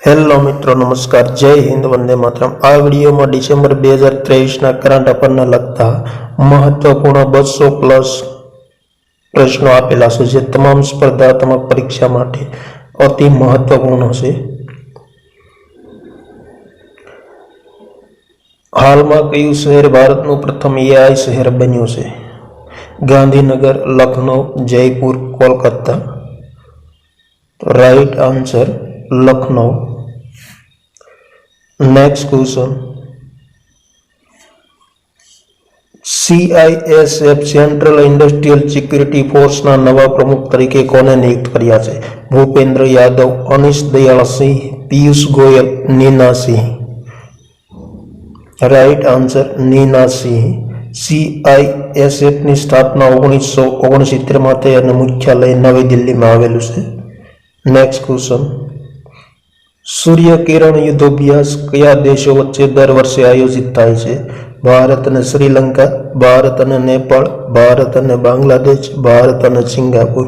Hello મિત્રો, નમસ્કાર, જય હિન્દ, વંદે માતરમ। આ વિડીયોમાં ડિસેમ્બર 2023ના કરંટ અફેરને લગતા મહત્વપૂર્ણ 200+ પ્રશ્નો આપેલા છે, જે તમામ સ્પર્ધાત્મક પરીક્ષા માટે અતિ મહત્વપૂર્ણ છે। હાલમાં કયું શહેર ભારતનું પ્રથમ AI શહેર બન્યું છે? Gandhinagar, Lucknow, Jaipur, Kolkata? Right answer Lucknow. Next question, CISF central industrial security ફોર્સના નવા પ્રમુખ તરીકે કોને નિયુક્ત કર્યા છે? ભૂપેન્દ્ર યાદવ, અનિશ દયાળ સિંહ, પિયુષ ગોયલ, નીના સિંહ? રાઈટ આન્સર નીના સિંહ। CISFની સ્થાપના 1969માં થઈ અને મુખ્યાલય નવી દિલ્હીમાં આવેલું છે। નેક્સ્ટ ક્વેશ્ચન, સૂર્ય કિરણ યુદ્ધાભ્યાસ કયા દેશો વચ્ચે દર વર્ષે આયોજિત થાય છે? ભારત અને શ્રીલંકા, ભારત અને નેપાળ, ભારત અને બાંગ્લાદેશ, ભારત અને સિંગાપુર?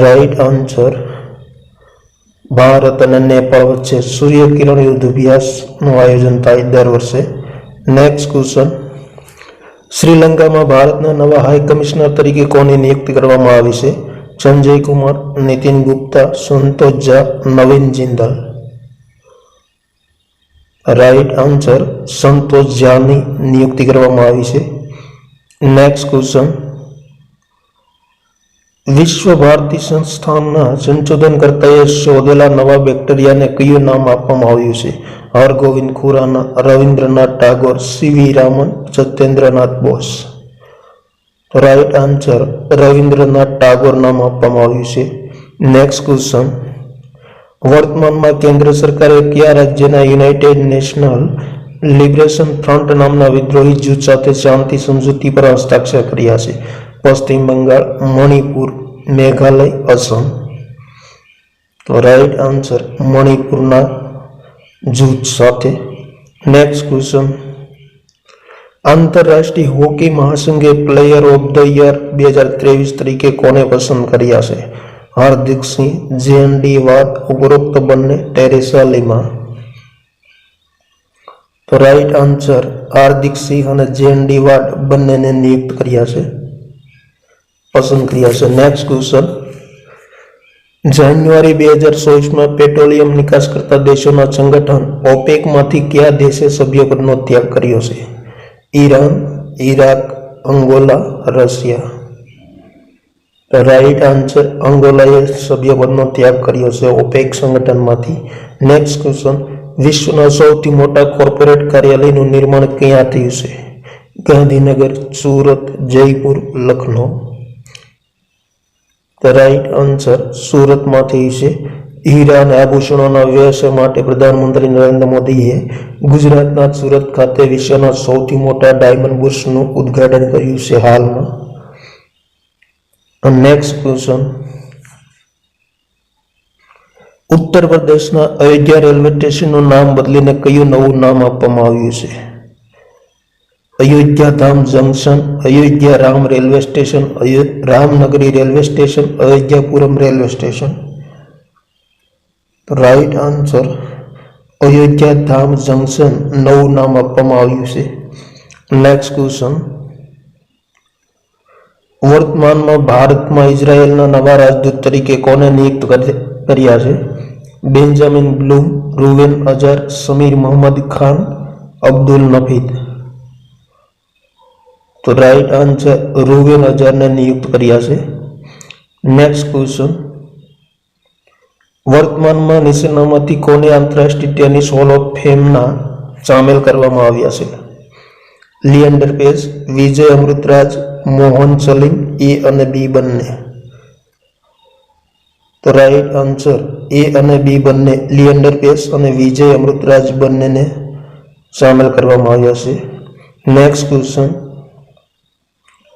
રાઈટ આન્સર ભારત અને નેપાળ વચ્ચે સૂર્ય કિરણ યુદ્ધાભ્યાસનું આયોજન થાય દર વર્ષે। નેક્સ્ટ ક્વેશ્ચન, શ્રીલંકામાં ભારતના નવા હાઈ કમિશનર તરીકે કોની નિયુક્તિ કરવામાં આવી છે? સંજય કુમાર, નીતિન ગુપ્તા, સંતોષ ઝા, નવીન જિંદાલ? રાઈટ આન્સર સંતોષ ઝાની નિયુક્તિ કરવામાં આવી છે। નેક્સ્ટ ક્વેશ્ચન, વિશ્વ ભારતી સંસ્થાનના સંશોધનકર્તાએ શોધેલા નવા બેક્ટેરિયાને કયું નામ આપવામાં આવ્યું છે? Hargobind Khorana, Rabindranath Tagore, CV Raman, Satyendranath Bose? Right answer Rabindranath Tagore નામ આપવામાં આવ્યું છે। નેક્સ્ટ ક્વેશ્ચન, વર્તમાનમાં કેન્દ્ર સરકારે કયા રાજ્યના યુનાઇટેડ નેશનલ લિબરેશન ફ્રન્ટ નામના વિદ્રોહી જૂથ સાથે શાંતિ સમજૂતી પર હસ્તાક્ષર કર્યા છે? પશ્ચિમ બંગાળ, મણિપુર, મેઘાલય, અસમ? રાઈટ આન્સર મણિપુરના જૂથ સાથે। નેક્સ્ટ ક્વેશ્ચન, આંતરરાષ્ટ્રીય હોકી મહાસંઘે પ્લેયર ઓફ ધ યર 2023 તરીકે કોને પસંદ કર્યા છે? હાર્દિક સિંહ, JND વાડ, ઉપરોક્ત બંને, ટેરેસા લીમા? તો રાઈટ આન્સર હાર્દિક સિંહ અને JND વાડ બંનેને નિયુક્ત કર્યા છે, પસંદ કર્યા છે। નેક્સ્ટ ક્વેશ્ચન, જાન્યુઆરી 2024માં પેટ્રોલિયમ નિકાસ કરતા દેશોના સંગઠન OPEC-માંથી કયા દેશે સભ્યપદનો ત્યાગ કર્યો છે? Iran, Iraq, Angola, Russia? Right answer અંગોલાએ સભ્યપદનો ત્યાગ કર્યો છે OPEC સંગઠનમાંથી। નેક્સ્ટ ક્વેશ્ચન, વિશ્વના સૌથી મોટા કોર્પોરેટ કાર્યાલયનું નિર્માણ ક્યાં થયું છે? ગાંધીનગર, સુરત, જયપુર, લખનઉ? રાઈટ આન્સર સુરતમાં થયું છે। હીરા અને આભૂષણોના વ્યવસાય માટે પ્રધાનમંત્રી નરેન્દ્ર મોદીએ ગુજરાતના સુરત ખાતે વિશ્વના સૌથી મોટા ડાયમંડ બુર્સનું ઉદ્ઘાટન કર્યું છે હાલમાં। નેક્સ્ટ ક્વેશ્ચન, ઉત્તર પ્રદેશના અયોધ્યા રેલવે સ્ટેશનનું નામ બદલીને કયું નવું નામ આપવામાં આવ્યું છે? Ayodhya Dham junction, Ayodhya Ram railway station, Ramnagari railway station, Ayodhyapuram railway station? Right answer Ayodhya Dham junction નવું નામ આપવામાં આવ્યું છે। નેક્સ્ટ ક્વેશ્ચન, વર્તમાનમાં ભારતમાં ઇઝરાયેલના નવા રાજદૂત તરીકે કોને નિયુક્ત કર્યા છે? Benjamin Bloom, Reuven Azar, Sameer Mohammad Khan, Abdul Nafid? તો રાઈટ આન્સર રૂવેન અઝારને નિયુક્ત કર્યા છે। નેક્સ્ટ ક્વેશ્ચન, વર્તમાનમાં નીચેનામાંથી કોને આંતરરાષ્ટ્રીય ટેનિસ હોલ ઓફ ફેમના સામેલ કરવામાં આવ્યા છે? લિએન્ડર પેસ, વિજય અમૃતરાજ, મોહન સલીમ, A અને B બંને? તો રાઈટ આન્સર A અને B બંને, લિએન્ડર પેસ અને વિજય અમૃતરાજ બંનેને સામેલ કરવામાં આવ્યા છે। નેક્સ્ટ ક્વેશ્ચન,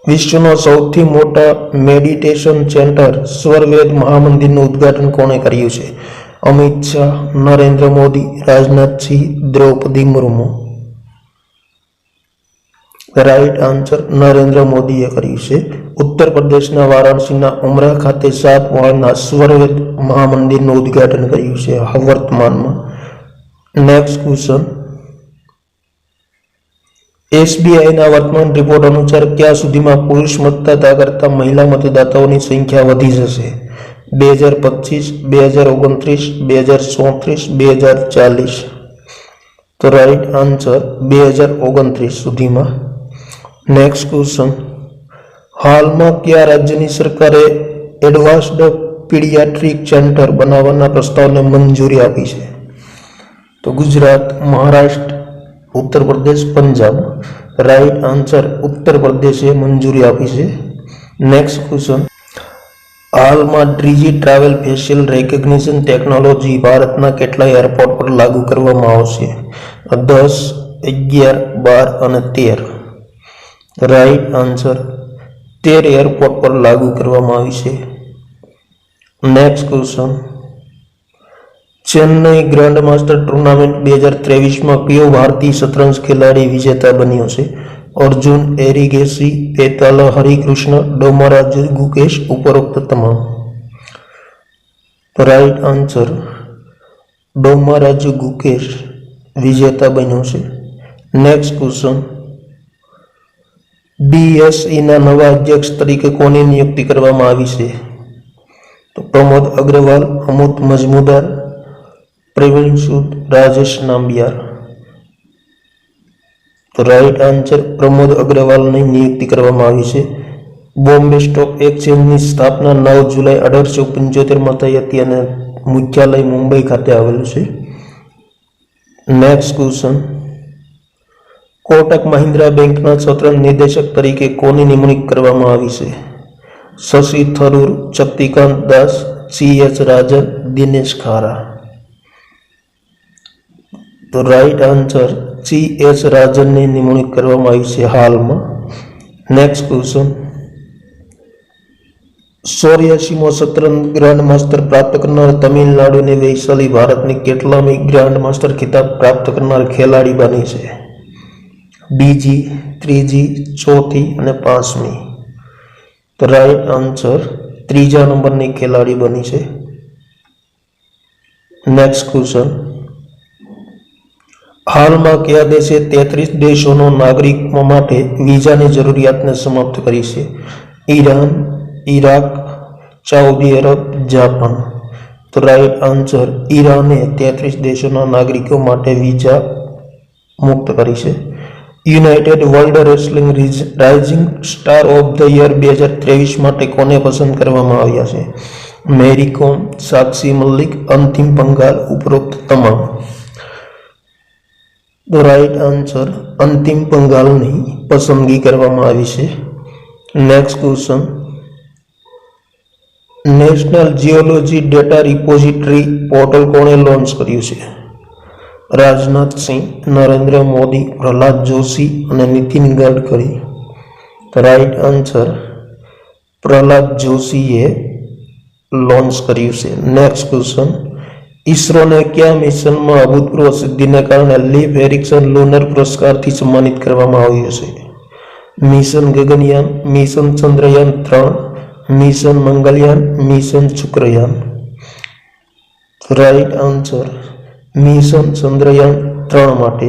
વિશ્વના સૌથી મોટા મેડિટેશન સેન્ટર સ્વરવેદ મહામંદિરનું ઉદ્ઘાટન કોણે કર્યું છે? અમિત શાહ, નરેન્દ્ર મોદી, રાજનાથ સિંહ, દ્રૌપદી મુર્મુ? રાઈટ આન્સર નરેન્દ્ર મોદીએ કર્યું છે. ઉત્તર પ્રદેશના વારાણસીના ઉમરા ખાતે 7 માળના સ્વરવેદ મહામંદિરનું ઉદ્ઘાટન કર્યું છે વર્તમાનમાં. નેક્સ્ટ ક્વેશ્ચન, એસબીઆઈના વર્તમાન રિપોર્ટ અનુસાર ક્યાં સુધીમાં પુરુષ મતદાતા કરતાં મહિલા મતદાતાઓની સંખ્યા વધી જશે? 2025, 2029, 2034, 2040? તો રાઈટ આન્સર 2029 સુધીમાં. નેક્સ્ટ ક્વેશ્ચન, હાલમાં કયા રાજ્યની સરકારે એડવાન્સ્ડ પીડિયાટ્રિક સેન્ટર બનાવવાના પ્રસ્તાવને મંજૂરી આપી છે? તો ગુજરાત, મહારાષ્ટ્ર, ઉત્તર પ્રદેશ, પંજાબ? રાઈટ આન્સર ઉત્તર પ્રદેશે મંજૂરી આપી છે. નેક્સ્ટ ક્વેશ્ચન, હાલમાં ત્રીજી ટ્રાવેલ ફેશિયલ રેકગ્નિશન ટેકનોલોજી ભારતના કેટલા એરપોર્ટ પર લાગુ કરવામાં આવશે? 10, 11, 12 અને 13? રાઈટ આન્સર 13 એરપોર્ટ પર લાગુ કરવામાં આવી છે. Next question, Chennai grand master tournament 2023માં કયો ભારતીય શતરંજ ખેલાડી વિજેતા બન્યો છે? અર્જુન એરિગેસી, પેતાલ હરિકૃષ્ણ, ડોમરાજુ ગુકેશ, ઉપરોક્ત તમામ? રાઈટ આન્સર ડોમરાજુ ગુકેશ વિજેતા બન્યો છે. નેક્સ્ટ ક્વેશ્ચન, બીએસઈના નવા અધ્યક્ષ તરીકે કોની નિયુક્તિ કરવામાં આવી છે? તો પ્રમોદ અગ્રવાલ, અમૃત મજમુદાર, પ્રવીણ સૂદ, રાજેશ નામ્બિયાર? તો રાઈટ આન્સર પ્રમોદ અગ્રવાલની નિયુક્તિ કરવામાં આવી છે. બોમ્બે સ્ટોક એક્સચેન્જની સ્થાપના 9 જુલાઈ 1875માં થઈ હતી અને મુખ્યાલય મુંબઈ ખાતે આવેલું છે. નેક્સ્ટ ક્વેશ્ચન, કોટક મહિન્દ્રા બેંકના સ્વતંત્ર નિદેશક તરીકે કોની નિમણૂક કરવામાં આવી છે? શશી થરૂર, શક્તિકાંત દાસ, CH રાજન, દિનેશ ખારા? તો રાઈટ આન્સર CH રાજનની નિમણૂક કરવામાં આવી છે હાલમાં. નેક્સ્ટ ક્વેશ્ચન, 84મો શતરંજ ગ્રાન્ડ માસ્ટર પ્રાપ્ત કરનાર તમિલનાડુની વૈશાલી ભારતની કેટલામી ગ્રાન્ડ માસ્ટર ખિતાબ પ્રાપ્ત કરનાર ખેલાડી બની છે? બીજી, ત્રીજી, ચોથી અને 5મી? તો રાઈટ આન્સર 3જા નંબરની ખેલાડી બની છે. નેક્સ્ટ ક્વેશ્ચન, હાલમાં કયા દેશે 33 દેશોનો નાગરિકો માટે વિઝાની જરૂરિયાતને સમાપ્ત કરી છે? Iran, Iraq, Saudi Arab, Japan? તો રાઈટ આન્સર ઈરાને 33 દેશોના નાગરિકો માટે વિઝા મુક્ત કરી છે. United world wrestling rising star of the year 2023 માટે કોને પસંદ કરવામાં આવ્યા છે? મેરી કોમ, સાક્ષી મલિક, અંતિમ પંઘાલ, ઉપરોક્ત તમામ? તો રાઈટ આન્સર અંતિમ પંઘાલની પસંદગી કરવામાં આવી છે. Next question, national geology data repository portal કોણે લોન્ચ કર્યું છે? રાજનાથ સિંહ, નરેન્દ્ર મોદી, પ્રહલાદ જોશી અને નીતિન ગડકરી? તો રાઈટ આન્સર પ્રહલાદ જોશીએ લોન્ચ કર્યું છે. નેક્સ્ટ ક્વેશ્ચન, ઈસરોને કયા મિશનમાં અભૂતપૂર્વ સિદ્ધિને કારણે લીવ એરિક્સન લુનર પુરસ્કારથી સન્માનિત કરવામાં આવ્યું છે? Mission Gaganyaan, mission Chandrayaan 3, mission Mangalyaan, mission Shukrayaan? Right answer mission Chandrayaan 3 માટે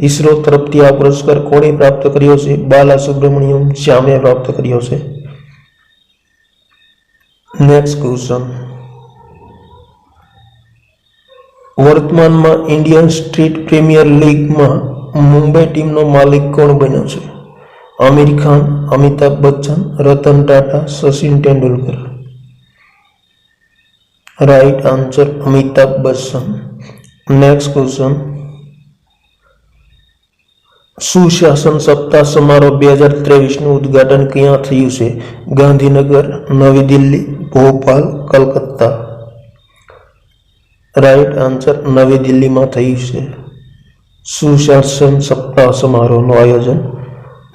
ઈસરો તરફથી આ પુરસ્કાર કોણે પ્રાપ્ત કર્યો છે? બાલા સુબ્રમણ્યમ શ્યામે પ્રાપ્ત કર્યો છે. નેક્સ્ટ ક્વેશ્ચન, વર્તમાનમાં ઇન્ડિયન સ્ટ્રીટ પ્રીમિયર લીગમાં મુંબઈ ટીમનો માલિક કોણ બન્યો છે? Aamir Khan, Amitabh Bachchan, Ratan Tata, Sachin Tendulkar? Right answer Amitabh Bachchan. Next question, સુશાસન સપ્તાહ સમારોહ 2023નું ઉદ્ઘાટન ક્યાં થયું છે? ગાંધીનગર, નવી દિલ્હી, ભોપાલ, કલકત્તા? રાઈટ આન્સર નવી દિલ્હીમાં થયું છે સુશાસન સપ્તાહ સમારોહનું આયોજન.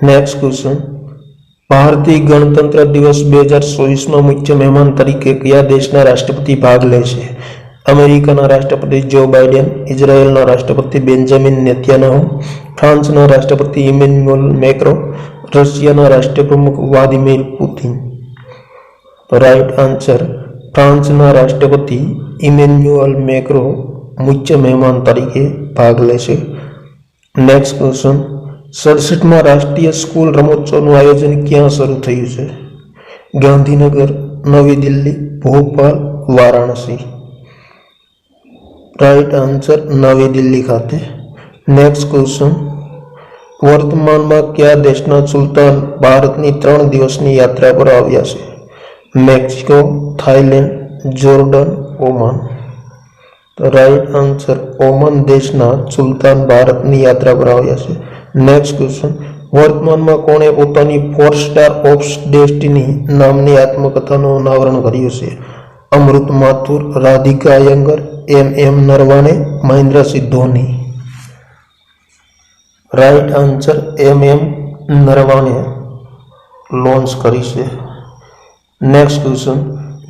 નેક્સ્ટ ક્વેશ્ચન, ભારતીય ગણતંત્ર દિવસ 2024માં મુખ્ય મહેમાન તરીકે કયા દેશના રાષ્ટ્રપતિ ભાગ લેશે? અમેરિકાના રાષ્ટ્રપતિ જો બાઇડેન, ઇઝરાયેલના રાષ્ટ્રપતિ બેન્જામિન નેતન્યાહુ, ફ્રાન્સના રાષ્ટ્રપતિ ઇમેન્યુઅલ મેક્રોન, રશિયાના રાષ્ટ્રપ્રમુખ વ્લાદિમીર પુતિન. રાઈટ આન્સર ફ્રાન્સના રાષ્ટ્રપતિ ઇમેન્યુઅલ મેક્રોન મુખ્ય મહેમાન તરીકે ભાગ લેશે. નેક્સ્ટ ક્વેશ્ચન, 67મા રાષ્ટ્રીય સ્કૂલ રમોત્સવનું આયોજન ક્યાં શરૂ થયું છે? ગાંધીનગર, નવી દિલ્હી, ભોપાલ, વારાણસી. રાઈટ આન્સર નવી દિલ્હી ખાતે. નેક્સ્ટ ક્વેશ્ચન, વર્તમાનમાં કયા દેશના સુલતાન ભારતની 3 દિવસની યાત્રા પર આવ્યા છે? Mexico, Thailand, Jordan, Oman. Right answer Oman દેશના સુલતાન ભારતની યાત્રા પર આવ્યા છે. નેક્સ્ટ ક્વેશ્ચન, વર્તમાનમાં કોણે પોતાની 4 સ્ટાર ઓફ ડેસ્ટિની નામની આત્મકથાનું અનાવરણ કર્યું છે? અમૃત માથુર, રાધિકા અયંગર, એમ નરવાણે, મહેન્દ્રસિંહ ધોની. રાઈટ આન્સર એમ નરવાણે લોન્ચ કરી છે. નેક્સ્ટ ક્વેશ્ચન,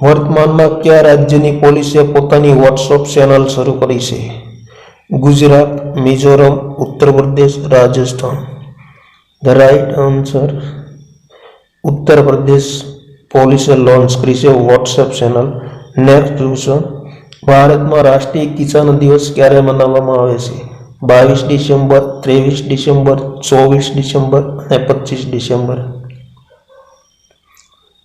વર્તમાનમાં કયા રાજ્યની પોલીસે પોતાની વોટ્સએપ ચેનલ શરૂ કરી છે? Gujarat, Mizoram, Uttar Pradesh, Rajasthan. The right answer Uttar Pradesh પોલીસે લોન્ચ કરી છે વોટ્સએપ ચેનલ. નેક્સ્ટ ક્વેશ્ચન, ભારતમાં રાષ્ટ્રીય કિસાન દિવસ ક્યારે મનાવવામાં આવે છે? 22 ડિસેમ્બર, 23 ડિસેમ્બર, 24 ડિસેમ્બર અને 25 ડિસેમ્બર.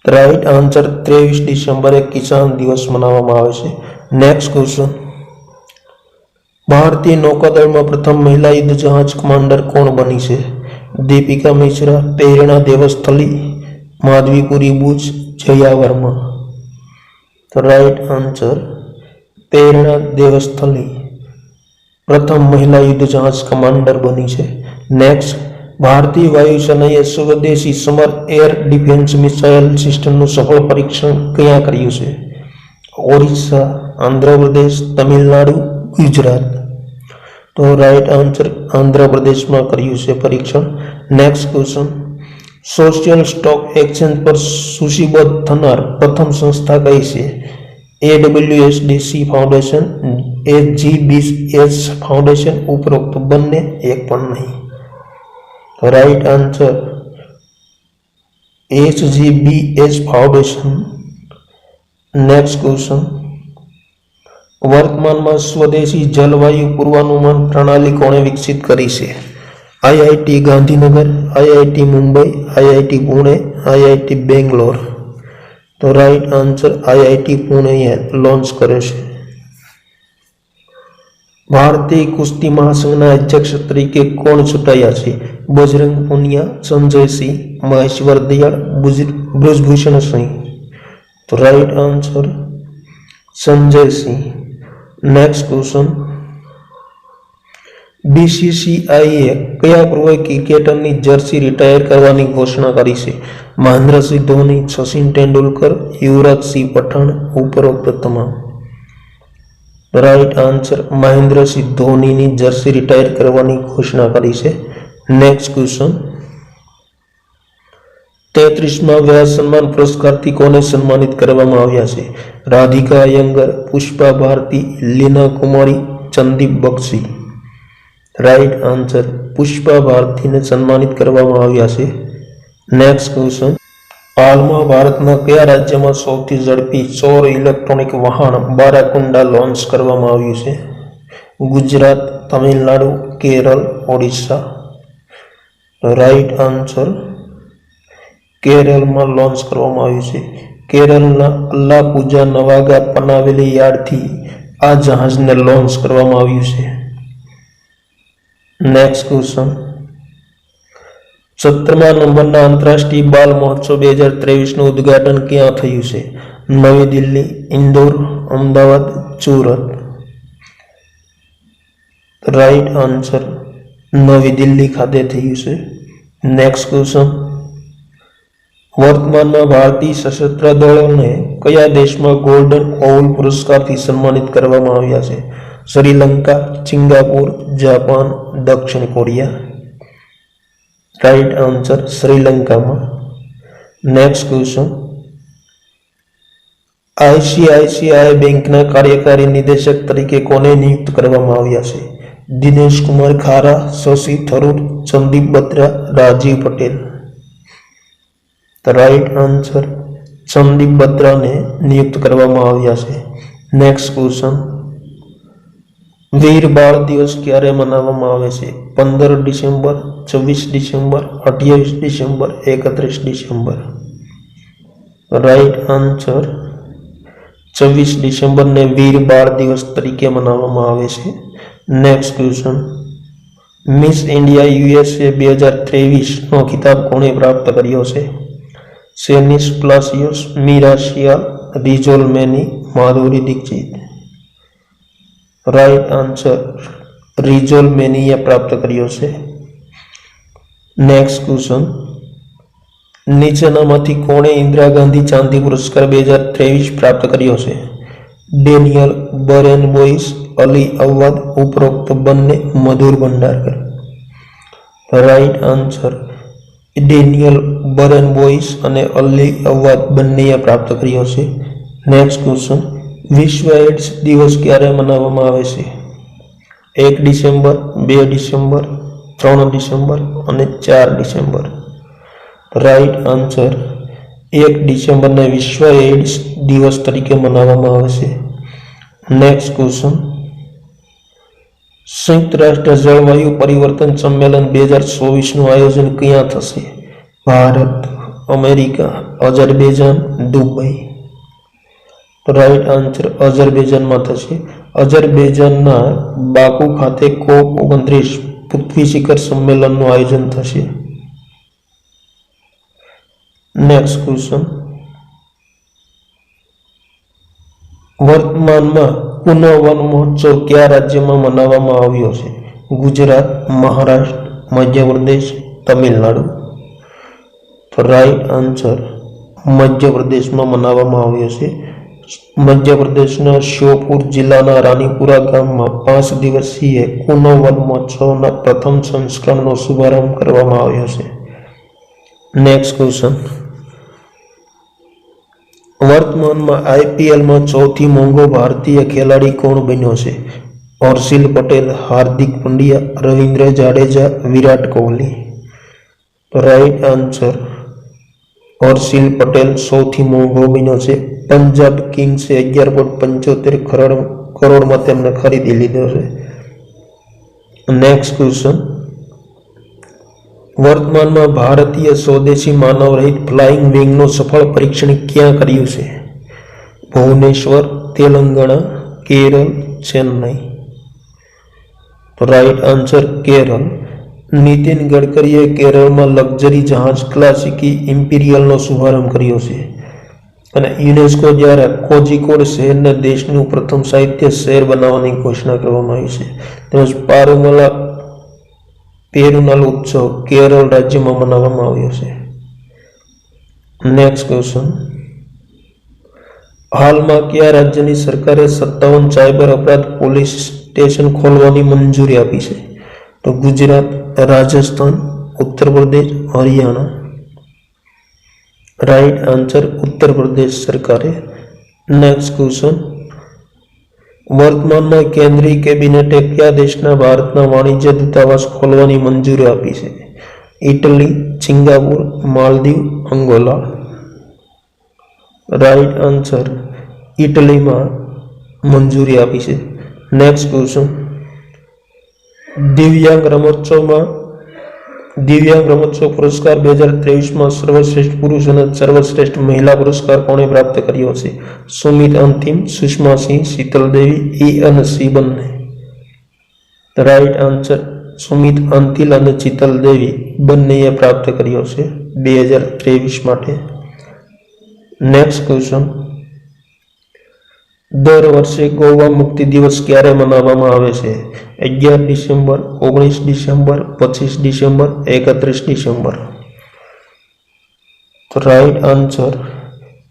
રાઈટ આન્સર 23 ડિસેમ્બરે કિસાન દિવસ મનાવવામાં આવે છે. નેક્સ્ટ ક્વેશ્ચન, ભારતીય નૌકાદળમાં પ્રથમ મહિલા યુદ્ધ જહાજ કમાન્ડર કોણ બની છે? દીપિકા મિશ્રા, પ્રેરણા દેવસ્થલી, માધવીપુરી બુચ, જયા વર્મા. રાઈટ આન્સર પ્રેરણા દેવસ્થલી પ્રથમ મહિલા યુદ્ધ જહાજ કમાન્ડર બની છે. નેક્સ્ટ, ભારતીય વાયુસેનાએ સ્વદેશી સમર એર ડિફેન્સ મિસાઇલ સિસ્ટમનું સફળ પરીક્ષણ ક્યાં કર્યું છે? ઓરિસ્સા, આંધ્રપ્રદેશ, તમિલનાડુ, ગુજરાત. તો રાઈટ આન્સર આંધ્રપ્રદેશમાં કર્યું છે પરીક્ષણ. Next question, social stock exchange પર સૂચિબદ્ધ થનાર પ્રથમ સંસ્થા કઈ છે? AWSDC ફાઉન્ડેશન, HGBS ફાઉન્ડેશન, ઉપરોક્ત બંને, એક પણ નહીં. Right answer HGBS foundation. Next question, વર્તમાનમાં સ્વદેશી જલવાયુ પૂર્વાનુમાન પ્રણાલી કોણે વિકસિત કરી છે? IIT Gandhinagar, IIT Mumbai, IIT Pune, IIT Bangalore. તો રાઈટ આન્સર IIT પુણેએ લોન્ચ કરે છે. ભારતીય કુસ્તી મહાસંઘના અધ્યક્ષ તરીકે કોણ ચૂંટાયા છે? બજરંગ પુનિયા, સંજય સિંહ, મહેશ્વર દયાળ, બ્રજભૂષણ સિંહ. તો રાઈટ આન્સર સંજય સિંહ. નેક્સ્ટ ક્વેશ્ચન, BCCIએ કયા પૂર્વ ક્રિકેટરની જર્સી રિટાયર કરવાની ઘોષણા કરી છે? મહેન્દ્રસિંહ ધોની, સચિન તેંડુલકર, યુવરાજસિંહ પઠાણ, ઉપરોક્ત તમામ. રાઈટ આન્સર મહેન્દ્રસિંહ ધોનીની જર્સી રિટાયર કરવાની ઘોષણા કરી છે. નેક્સ્ટ ક્વેશ્ચન, 33મા વ્યાસ સન્માન પુરસ્કારથી કોને સન્માનિત કરવામાં આવ્યા છે? રાધિકા અયંગર, પુષ્પા ભારતી, લીના કુમારી, ચંદીપ બક્ષી. રાઈટ આન્સર પુષ્પા ભારતીને સન્માનિત કરવામાં આવ્યા છે. નેક્સ્ટ ક્વેશ્ચન, હાલમાં ભારતના કયા રાજ્યમાં સૌથી ઝડપી સૌર ઇલેક્ટ્રોનિક વાહન બારાકુંડા લોન્ચ કરવામાં આવ્યું છે? ગુજરાત, તમિલનાડુ, કેરળ, ઓડિશા. રાઈટ આન્સર કેરળમાં લોન્ચ કરવામાં આવ્યું છે. કેરળના અલ્લાપુઝા નવાગા પનાવેલી યાર્ડથી આ જહાજને લોન્ચ કરવામાં આવ્યું છે. નેક્સ્ટ ક્વેશ્ચન, 17મા નંબરના આંતરરાષ્ટ્રીય બાલ મહોત્સવ 2023નું ઉદ્ઘાટન ક્યાં થયું છે? નવી દિલ્હી, ઇન્દોર, અમદાવાદ, સુરત. રાઈટ આન્સર નવી દિલ્હી ખાતે થયું છે. નેક્સ્ટ ક્વેશ્ચન, વર્તમાનમાં ભારતીય સશસ્ત્ર દળોને કયા દેશમાં ગોલ્ડન ઓવલ પુરસ્કારથી સન્માનિત કરવામાં આવ્યા છે? શ્રીલંકા, સિંગાપુર, જાપાન, દક્ષિણ કોરિયા. રાઈટ આન્સર શ્રીલંકામાં. નેક્સ્ટ ક્વેશ્ચન, ICICI બેંકના કાર્યકારી નિદેશક તરીકે કોને નિયુક્ત કરવામાં આવ્યા છે? દિનેશ કુમાર ખારા, શશી થરૂર, સંદીપ બત્રા, રાજીવ પટેલ. રાઈટ આન્સર સંદીપ બત્રાને નિયુક્ત કરવામાં આવ્યા છે. નેક્સ્ટ ક્વેશ્ચન, વીર બાળ દિવસ ક્યારે મનાવવામાં આવે છે? 15 December, 26 December, 28 December, 31 December. Right answer 26 ડિસેમ્બરને વીર બાળ દિવસ તરીકે મનાવવામાં આવે છે. Next question, miss India USA 2023નો ખિતાબ કોણે પ્રાપ્ત કર્યો છે? સેનિસ પ્લાસિયસ, Meera શિયાલ, રિજોલ many, Madhuri Dixit. Right answer રિજોલ મેનીએ પ્રાપ્ત કર્યો છે. નેક્સ્ટ ક્વેશ્ચન, નીચેનામાંથી કોણે ઇન્દિરા ગાંધી શાંતિ પુરસ્કાર 2023 પ્રાપ્ત કર્યો છે? ડેનિયલ બરેનબોઇસ, અલી અવ્વાદ, ઉપરોક્ત બંને, મધુર ભંડારકર. રાઈટ આન્સર ડેનિયલ બરેનબોઇસ અને અલી અવ્વાદ બંનેએ પ્રાપ્ત કર્યો છે. નેક્સ્ટ ક્વેશ્ચન, વિશ્વ એડ્સ દિવસ ક્યારે મનાવવામાં આવે છે? 1 ડિસેમ્બર, 2 ડિસેમ્બર, 3 ડિસેમ્બર અને 4 ડિસેમ્બર. રાઈટ આન્સર 1 ડિસેમ્બરને વિશ્વ એડ્સ દિવસ તરીકે મનાવવામાં આવે છે. નેક્સ્ટ ક્વેશ્ચન, સંયુક્ત રાષ્ટ્ર જળવાયુ પરિવર્તન સંમેલન 2024નું આયોજન ક્યાં થશે? Bharat, America, Azerbaijan, Dubai. Right answer અઝરબૈજાનમાં થશે. અઝરબૈજાનના બાકુ ખાતે COP29 પૃથ્વી શિખર સંમેલનનું આયોજન થશે. નેક્સ્ટ ક્વેશ્ચન, વર્તમાનમાં પુનઃ વન મહોત્સવ કયા રાજ્યમાં મનાવવામાં આવ્યો છે? ગુજરાત, મહારાષ્ટ્ર, મધ્યપ્રદેશ, તમિલનાડુ. રાઈટ આન્સર મધ્યપ્રદેશમાં મનાવવામાં આવ્યો છે. મધ્યપ્રદેશના શ્યોપુર જિલ્લાના રાનીપુરા ગામમાં 5 દિવસીય પુનઃ વન મહોત્સવના પ્રથમ સંસ્કરણનો શુભારંભ કરવામાં આવ્યો છે. નેક્સ્ટ ક્વેશ્ચન, વર્તમાનમાં IPLમાં સૌથી મોંઘો ભારતીય ખેલાડી કોણ બન્યો છે? હર્ષિલ પટેલ, હાર્દિક પંડ્યા, રવિન્દ્ર જાડેજા, વિરાટ કોહલી. રાઈટ આન્સર હર્ષિલ પટેલ સૌથી મોંઘો બન્યો છે. પંજાબ કિંગ્સે 11.75 કરોડમાં તેમને ખરીદી લીધો છે. નેક્સ્ટ ક્વેશ્ચન, વર્તમાનમાં ભારતીય સ્વદેશી માનવ રહિત ફ્લાઇંગ વિંગનું સફળ પરીક્ષણ ક્યાં કર્યું છે? ભુવનેશ્વર, તેલંગાણા, કેરળ, ચેન્નઈ. Right answer Kerala. નીતિન ગડકરીએ કેરળમાં લક્ઝરી જહાજ ક્લાસિકી ઇમ્પિરિયલનો શુભારંભ કર્યો છે. અને યુનેસ્કો દ્વારા કોઝિકોડ શહેરને દેશનું પ્રથમ સાહિત્ય શહેર બનાવવાની ઘોષણા કરવામાં આવી છે. તેમજ પેરુનાલ ઉત્સવ કેરળ રાજ્યમાં મનાવવામાં આવ્યો છે. નેક્સ્ટ ક્વેશ્ચન, હાલમાં કયા રાજ્યની સરકારે 57 સાયબર અપરાધ પોલીસ સ્ટેશન ખોલવાની મંજૂરી આપી છે? તો ગુજરાત, રાજસ્થાન, ઉત્તર પ્રદેશ, હરિયાણા. રાઈટ આન્સર ઉત્તર પ્રદેશ સરકારે. નેક્સ્ટ ક્વેશ્ચન, વર્તમાનમાં કેન્દ્રીય કેબિનેટે કયા દેશના ભારતના વાણિજ્ય દૂતાવાસ ખોલવાની મંજૂરી આપી છે? Italy, Singapore, Maldives, Angola. Right answer ઇટલીમાં મંજૂરી આપી છે. નેક્સ્ટ ક્વેશ્ચન, દિવ્યાંગ રમોત્સવ પુરસ્કાર 2023માં સર્વશ્રેષ્ઠ પુરુષ અને સર્વશ્રેષ્ઠ મહિલા પુરસ્કાર કોણે પ્રાપ્ત કર્યો છે? સુમિત અંતિમ, સુષ્મા સિંહ, શીતલ દેવી, E અને C બંને. રાઈટ આન્સર સુમિત અંતિલ અને શીતલ દેવી બંનેએ પ્રાપ્ત કર્યો છે 2023 માટે. નેક્સ્ટ ક્વેશ્ચન, દર વર્ષે ગોવા મુક્તિ દિવસ ક્યારે મનાવવામાં આવે છે? 11 December, 19 December, 25 December, 31 December. Right answer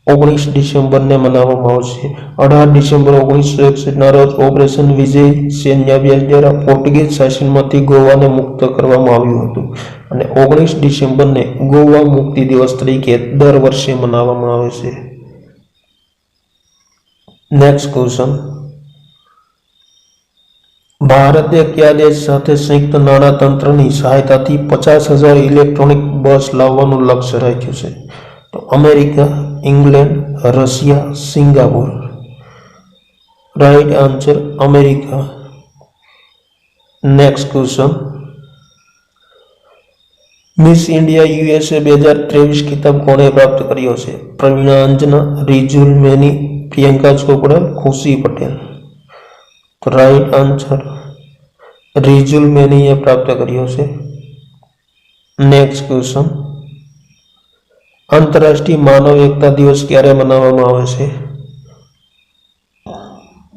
19 ડિસેમ્બરને મનાવવામાં આવશે. 18 ડિસેમ્બર 1961ના રોજ ઓપરેશન વિજય સૈન્યાભ્યાસ દ્વારા પોર્ટુગીઝ શાસનમાંથી ગોવાને મુક્ત કરવામાં આવ્યું હતું અને 19 ડિસેમ્બરને ગોવા મુક્તિ દિવસ તરીકે દર વર્ષે મનાવવામાં આવે છે. નેક્સ્ટ ક્વેશ્ચન, ભારતે કયા દેશ સાથે સંયુક્ત નાણાતંત્રની સહાયતાથી 50,000 ઇલેક્ટ્રોનિક બસ લાવવાનું લક્ષ્ય રાખ્યું છે? તો America, England, Russia, Singapore. Right answer America. Next question. Miss India USA 2023 ખિતાબ કોણે પ્રાપ્ત કર્યો છે? પ્રવીણા અંજના, રિજુલ મેની, પ્રિયંકા ચોપડા, ખુશી પટેલ. રાઈટ આન્સર રિજુલ મેનીએ પ્રાપ્ત કર્યો છે. Next question. આંતરરાષ્ટ્રીય માનવ એકતા દિવસ ક્યારે મનાવવામાં આવે છે?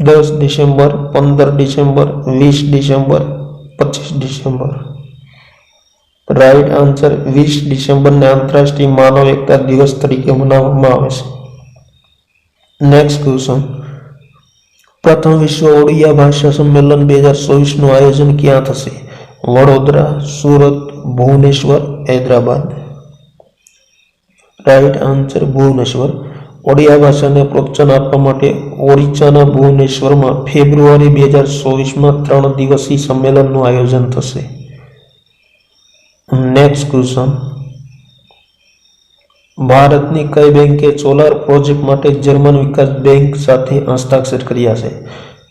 10 December, 15 December, 20 December, 25 December. Right answer 20 ડિસેમ્બરને આંતરરાષ્ટ્રીય માનવ એકતા દિવસ તરીકે મનાવવામાં આવે છે. Next question. પ્રથમ વિશ્વ ઓડિયા ભાષા સંમેલન 2024નું આયોજન ક્યાં થશે? વડોદરા, સુરત, ભુવનેશ્વર, હૈદરાબાદ. Right answer Bhubaneswar. ઓડિયા ભાષાને પ્રોત્સાહન આપવા માટે ઓરિસ્સાના ભુવનેશ્વરમાં ફેબ્રુઆરી 2024માં 3 દિવસીય સંમેલનનું આયોજન થશે. Next question. ભારતની કઈ બેંકે સોલાર પ્રોજેક્ટ માટે જર્મન વિકાસ બેંક સાથે હસ્તાક્ષર કર્યા છે?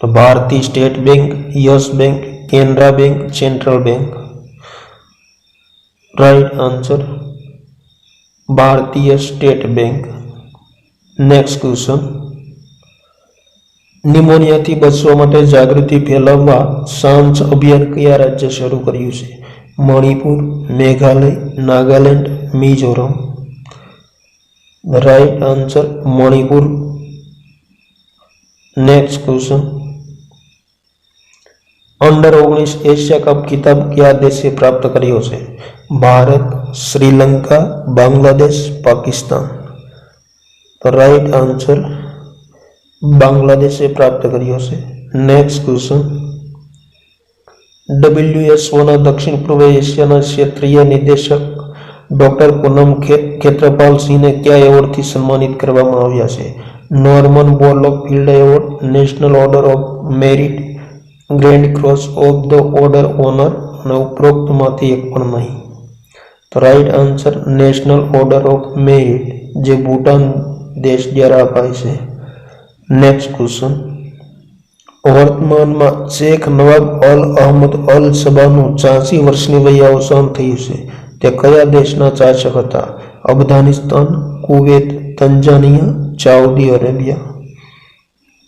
તો Bharatiya state bank, yes bank, Canara bank, central bank. Right answer Bharatiya state bank. Next question. નિમોનિયાથી બચવા માટે જાગૃતિ ફેલાવવા સાંજ અભિયાન કયા રાજ્ય શરૂ કર્યું છે? Manipur, Meghalaya, Nagaland, Mizoram. Right answer Manipur. Next question. Under Asia cup ખિતાબ કયા દેશે પ્રાપ્ત કર્યો છે? ભારત, શ્રીલંકા, બાંગ્લાદેશ, પાકિસ્તાન. રાઈટ આન્સર બાંગ્લાદેશે પ્રાપ્ત કર્યો છે. Next question. WSOના દક્ષિણ પૂર્વ એશિયાના ક્ષેત્રીય નિદેશક ડોક્ટર પૂનમ ખેત્રપાલ સિંહને કયા એવોર્ડથી સન્માનિત કરવામાં આવ્યા છે? Norman Borlaug Field award, national order of merit, grand cross of the order honour અને ઉપરોક્તમાંથી એક પણ નહીં. તો right answer national order of merit, જે ભૂટાન દેશ દ્વારા અપાય છે. Next question. વર્તમાનમાં શેખ નવાબ અલ અહમદ અલ સબાનું 86 વર્ષની વયે અવસાન થયું છે. તે કયા દેશના શાસક હતા? Afghanistan, Kuwait, Tanzania, Saudi Arabia.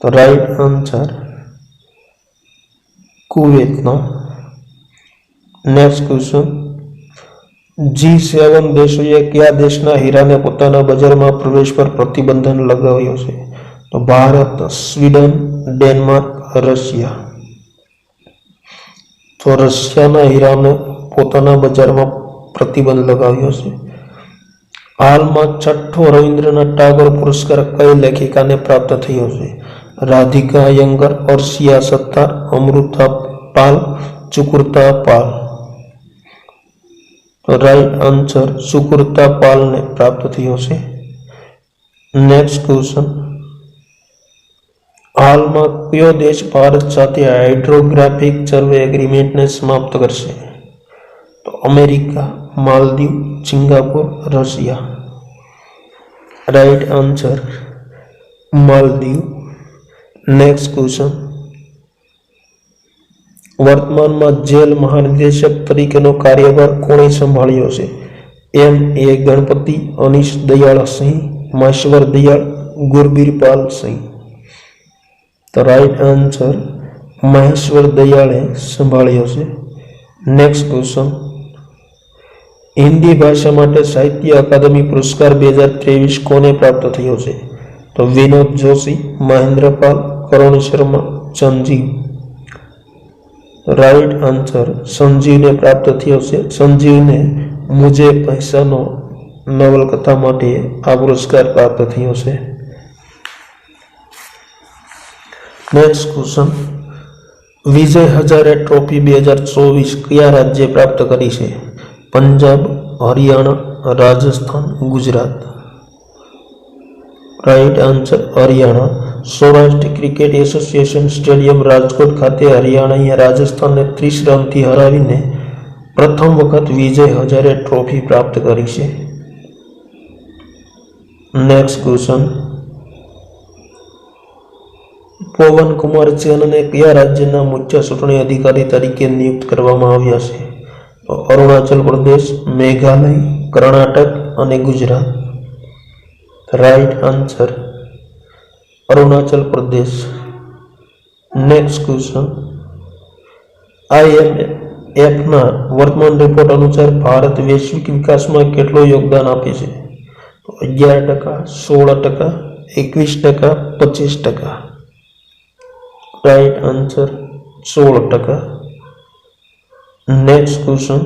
તો રાઈટ આન્સર કુવેતના. Next question. G7 દેશોએ કયા દેશના હીરાને પોતાના બજારમાં પ્રવેશ પર પ્રતિબંધ લગાવ્યો છે? તો ભારત, સ્વીડન, ડેનમાર્ક, રશિયા. તો રશિયાના હીરાને પોતાના બજારમાં પ્રતિબંધ લગાવ્યો છે. હાલમાં 6થો રવિન્દ્રનાથ ટાગોર પુરસ્કાર કઈ લેખિકાને પ્રાપ્ત થયો છે? રાધિકા અયંગર, અર્શિયા સત્તાર, અમૃતા પાલ, સુકૃતા પાલ. રાઈટ આન્સર સુકૃતા પાલને પ્રાપ્ત થયો છે. Next question. હાલમાં કયો દેશ ભારત સાથે હાઇડ્રોગ્રાફિક સર્વે એગ્રીમેન્ટને સમાપ્ત કરશે? તો America, Maldives, Singapore, Russia. Right answer Maldives. Next question. વર્તમાનમાં જેલ મહાનિદેશક તરીકેનો કાર્યભાર કોણે સંભાળ્યો છે? M.A. ગણપતિ, અનીશ દયાળ સિંહ, મહેશ્વર દયાળ, ગુરબીરપાલ સિંહ. તો રાઈટ આન્સર મહેશ્વર દયાળે સંભાળ્યો છે. Next question. હિન્દી ભાષા માટે સાહિત્ય અકાદમી પુરસ્કાર 2023 કોને પ્રાપ્ત થયો છે? તો વિનોદ જોશી, મહેન્દ્રપાલ, કરુણ શર્મા, સંજીવ. રાઈટ આન્સર સંજીવને પ્રાપ્ત થયો છે. સંજીવને મુझे પૈસાનો નવલકથા માટે આ પુરસ્કાર પ્રાપ્ત થયો છે. Next question. Vijay Hazare trophy 2024 કયા રાજ્યે પ્રાપ્ત કરી છે? Punjab, Haryana, Rajasthan, Gujarat. Right answer Haryana. Saurashtra cricket association stadium Rajkot ખાતે હરિયાણાએ રાજસ્થાનને 30 રનથી હરાવીને પ્રથમ વખત વિજય હજારે ટ્રોફી પ્રાપ્ત કરી છે. નેક્સ્ટ ક્વેશ્ચન, પવન કુમાર ચેનને કયા રાજ્યના મુખ્ય ચૂંટણી અધિકારી તરીકે નિયુક્ત કરવામાં આવ્યા છે? અરુણાચલ પ્રદેશ, મેઘાલય, કર્ણાટક અને Gujarat. Right answer Arunachal Pradesh. Next question, IMFના વર્તમાન રિપોર્ટ અનુસાર ભારત વૈશ્વિક વિકાસમાં કેટલું યોગદાન આપે છે? 11%, 16%, 21%, 25%. Right answer 16%. નેક્સ્ટ ક્વેશ્ચન,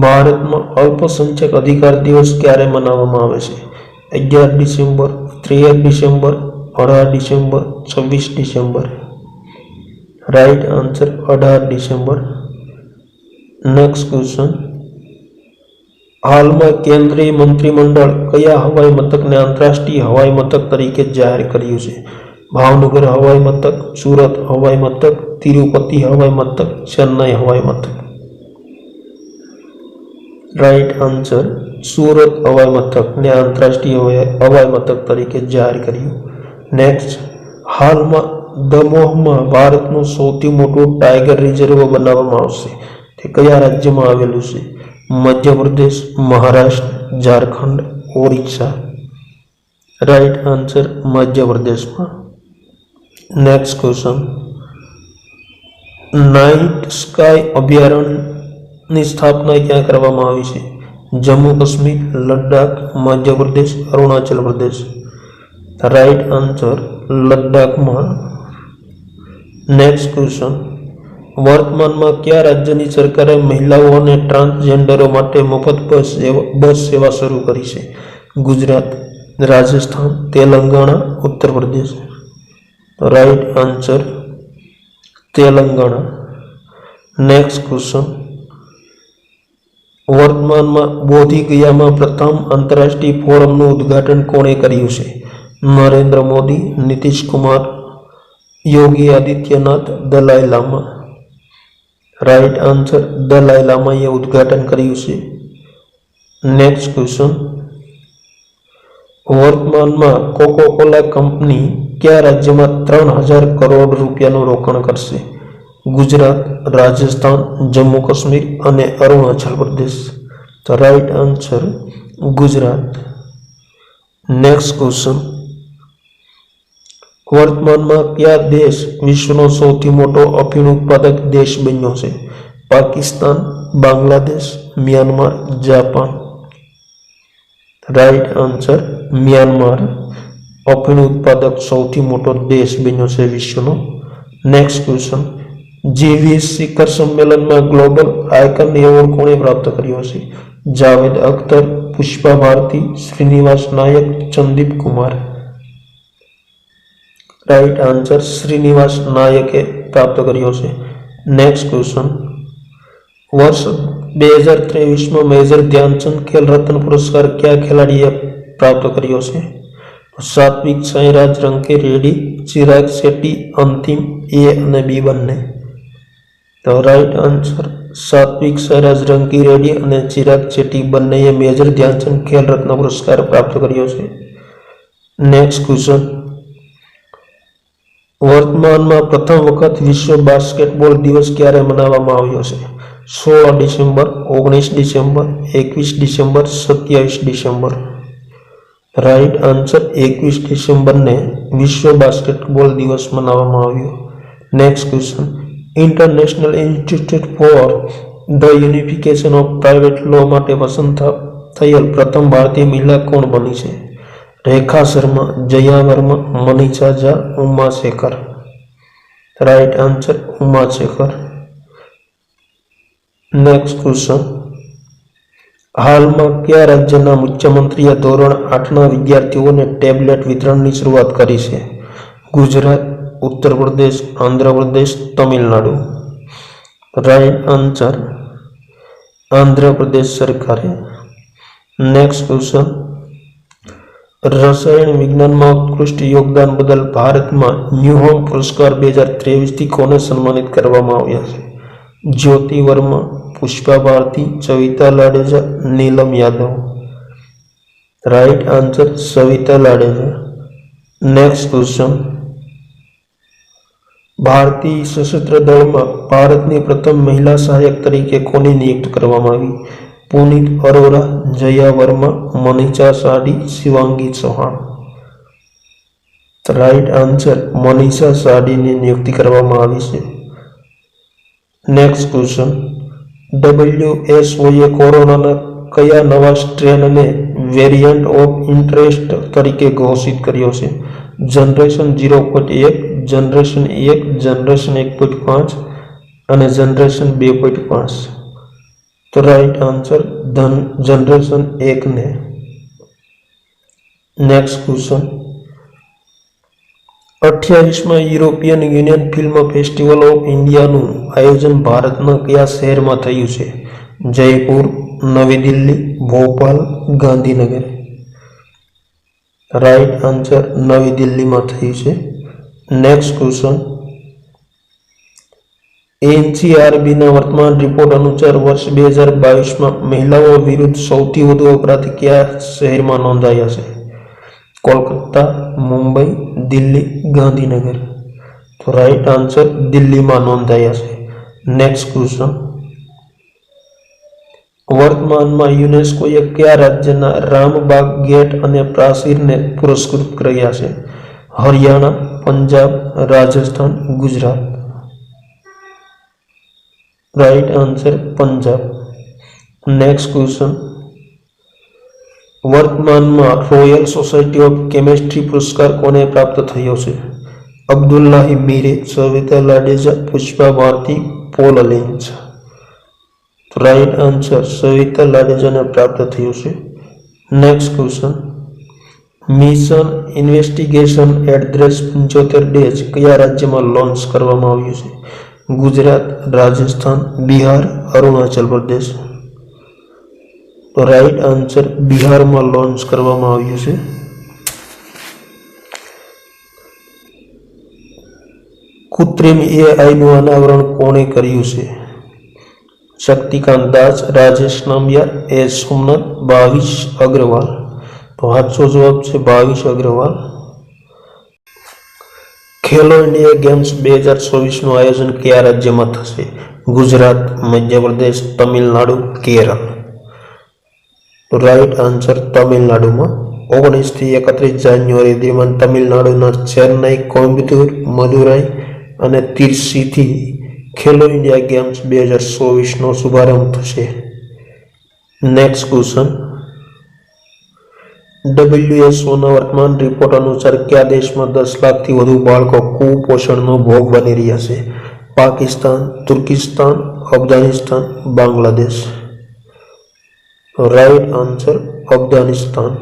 ભારતમાં અલ્પસંખ્યક અધિકાર દિવસ ક્યારે મનાવવામાં આવે છે? 11 December, 13 December, 18 December, 26 December. Right answer 18 December. Next question, હાલમાં કેન્દ્રીય મંત્રીમંડળ કયા હવાઈ મથકને આંતરરાષ્ટ્રીય હવાઈ મથક તરીકે જાહેર કર્યું છે? ભાવનગર હવાઈ મથક, સુરત હવાઈ મથક, તિરુપતિ હવાઈ મથક, ચેન્નઈ હવાઈ મથક. રાઈટ આન્સર સુરત હવાઈ મથકને આંતરરાષ્ટ્રીય હવાઈ મથક તરીકે જાહેર કર્યું. નેક્સ્ટ, હાલમાં દમોહમાં ભારતનું સૌથી મોટું ટાઈગર રિઝર્વ બનાવવામાં આવશે. તે કયા રાજ્યમાં આવેલું છે? મધ્યપ્રદેશ, મહારાષ્ટ્ર, ઝારખંડ, ઓરિસ્સા. રાઈટ આન્સર મધ્યપ્રદેશમાં. નેક્સ્ટ ક્વેશ્ચન, નાઇટ સ્કાય અભયારણ્યની સ્થાપના ક્યાં કરવામાં આવી છે? જમ્મુ કાશ્મીર, લદ્દાખ, મધ્યપ્રદેશ, અરુણાચલ પ્રદેશ. રાઈટ આન્સર લદ્દાખમાં. નેક્સ્ટ ક્વેશ્ચન, વર્તમાનમાં કયા રાજ્યની સરકારે મહિલાઓ અને ટ્રાન્સજેન્ડરો માટે મફત બસ સેવા શરૂ કરી છે? Gujarat, Rajasthan, Telangana, Uttar Pradesh. Right answer Telangana. Next question, વર્તમાનમાં બોધગયામાં પ્રથમ આંતરરાષ્ટ્રીય ફોરમનું ઉદ્ઘાટન કોણે કર્યું છે? નરેન્દ્ર મોદી, નીતિશ કુમાર, યોગી આદિત્યનાથ, દલાઈ લામા. રાઈટ આન્સર દલાઈ લામાએ ઉદ્ઘાટન કર્યું છે. નેક્સ્ટ ક્વેશ્ચન, વર્તમાનમાં કોકો-કોલા કંપની કયા રાજ્યમાં 3000 કરોડ રૂપિયાનું રોકાણ કરશે? ગુજરાત, રાજસ્થાન, જમ્મુ કાશ્મીર અને અરુણાચલ પ્રદેશ. તો right answer Gujarat. Next question, વર્તમાનમાં કયા દેશ વિશ્વનો સૌથી મોટો અફીણ ઉત્પાદક દેશ બન્યો છે? Pakistan, Bangladesh, Myanmar, Japan. Right answer Myanmar અફીણ ઉત્પાદક સૌથી મોટો દેશ બન્યો છે વિશ્વનો. નેક્સ્ટ ક્વેશ્ચન, G20 શિખર સંમેલનમાં ગ્લોબલ આઇકન એવોર્ડ કોણે પ્રાપ્ત કર્યો છે? જાવેદ અખ્તર, પુષ્પા ભારતી, શ્રીનિવાસ નાયક, સંદીપ કુમાર. રાઈટ આન્સર શ્રીનિવાસ નાયકે પ્રાપ્ત કર્યો છે. નેક્સ્ટ ક્વેશ્ચન, વર્ષ 2023માં મેજર ધ્યાનચંદ ખેલ રત્ન પુરસ્કાર કયા ખેલાડીએ પ્રાપ્ત કર્યો છે? સાત્વિક સાંઈરાજ રંકી રેડ્ડી, ચિરાગ શેટ્ટી, અંતિમ A અને B બંને. તો રાઈટ આન્સર સાત્વિક સાંઈરાજ રંકી રેડ્ડી અને ચિરાગ શેટ્ટી બંનેએ મેજર ધ્યાનચંદ ખેલ રત્ન પુરસ્કાર પ્રાપ્ત કર્યો છે. નેક્સ્ટ ક્વેશ્ચન, વર્તમાનમાં પ્રથમ વખત વિશ્વ બાસ્કેટબોલ દિવસ ક્યારે મનાવવામાં આવ્યો છે? 16 December, 19 December, 21 December, 27 December. Right answer 21 ડિસેમ્બરને વિશ્વ બાસ્કેટબોલ દિવસ મનાવવામાં આવ્યો. Next question, international institute for the unification of private law માટે પસંદ થયેલ પ્રથમ ભારતીય મહિલા કોણ બની છે? Rekha Sharma, Jaya Verma, Manisha Jha, Uma Shekhar. Right answer Uma Shekhar. Next question, હાલમાં કયા રાજ્યના મુખ્યમંત્રીએ ધોરણ 8ના વિદ્યાર્થીઓને ટેબ્લેટ વિતરણની શરૂઆત કરી છે? ગુજરાત, ઉત્તર પ્રદેશ, આંધ્રપ્રદેશ, તમિલનાડુ. રાઈટ આન્સર આંધ્રપ્રદેશ સરકારે. નેક્સ્ટ ક્વેશ્ચન, રસાયણ વિજ્ઞાનમાં ઉત્કૃષ્ટ યોગદાન બદલ ભારતમાં ન્યૂહોમ પુરસ્કાર 2023થી કોને સન્માનિત કરવામાં આવ્યા છે? Jyoti Verma, Pushpa Bharti, Savita Ladeja, Neelam Yadav. Right answer Savita Ladeja. Next question. ભારતીય સશસ્ત્ર દળમાં ભારતની પ્રથમ મહિલા સહાયક તરીકે કોને નિયુક્ત કરવામાં આવી? પુનિત અરોરા, જયા વર્મા, મનીષા સાડી, શિવાંગી ચૌહાણ. રાઈટ આન્સર મનીષા સાડીની નિયુક્તિ કરવામાં આવી છે. Next question. WHOએ કોરોનાના કયા નવા સ્ટ્રેનને વેરિયન્ટ ઓફ ઇન્ટરેસ્ટ તરીકે ઘોષિત કર્યો છે? જનરેશન 0.1, જનરેશન 1, જનરેશન 1.5 અને જનરેશન 2.5. તો રાઈટ આન્સર જનરેશન 1 ને. Next question. 28માં European union film festival of ઇન્ડિયાનું આયોજન ભારતના કયા શહેરમાં થયું છે? જયપુર, નવી દિલ્હી, ભોપાલ, ગાંધીનગર. રાઈટ આન્સર નવી દિલ્હીમાં થયું છે. Next question. એનસીઆરબીના વર્તમાન રિપોર્ટ અનુસાર વર્ષ 2022માં મહિલાઓ વિરુદ્ધ સૌથી વધુ અપરાધ કયા શહેરમાં નોંધાયા છે? કોલકાતા, મુંબઈ, દિલ્હી, ગાંધીનગર. તો રાઈટ આન્સર દિલ્હીમાં નોંધાયા છે. Next question. વર્તમાનમાં યુનેસ્કોએ કયા રાજ્યના રામબાગ ગેટ અને પ્રાચીરને પુરસ્કૃત કર્યા છે? Haryana, Punjab, Rajasthan, Gujarat. Right answer Punjab. Next question. વર્તમાનમાં રોયલ સોસાયટી ઓફ કેમિસ્ટ્રી પુરસ્કાર કોને પ્રાપ્ત થયો છે? Abdullahi Mire, Savita Ladeja, Pushpa Bharti, Paul Lench. Right answer Savita લાડેજાને પ્રાપ્ત થયું છે. Next question. મિશન ઇન્વેસ્ટિગેશન @75 કયા રાજ્યમાં લોન્ચ કરવામાં આવ્યું છે? ગુજરાત, રાજસ્થાન, બિહાર, અરુણાચલ પ્રદેશ. તો રાઈટ આન્સર બિહારમાં લોન્ચ કરવામાં આવ્યું છે. કૃત્રિમ એઆઈનું અનાવરણ કોણે કર્યું છે? શક્તિકાંત દાસ, રાજેશ નામિયાર, એસ સોમનાથ, ભાવિશ અગ્રવાલ. તો સાચો જવાબ છે ભાવિશ અગ્રવાલ. ખેલો ઇન્ડિયા ગેમ્સ 2024નું આયોજન કયા રાજ્યમાં થશે? ગુજરાત, મધ્યપ્રદેશ, તમિલનાડુ, કેરળ. રાઈટ આન્સર તમિલનાડુમાં. 19 થી 31 જાન્યુઆરી દરમિયાન તમિલનાડુના ચેન્નઈ, કોઇમ્બતુર, મદુરાઈ અને તિરુચીથી ખેલો ઇન્ડિયા ગેમ્સ 2024નો શુભારંભ થશે. Next question. WHOના વર્તમાન રિપોર્ટ અનુસાર કયા દેશમાં 10 લાખથી વધુ બાળકો કુપોષણનો ભોગ બની રહ્યા છે? Pakistan, Turkistan, Afghanistan, Bangladesh. Right answer Afghanistan.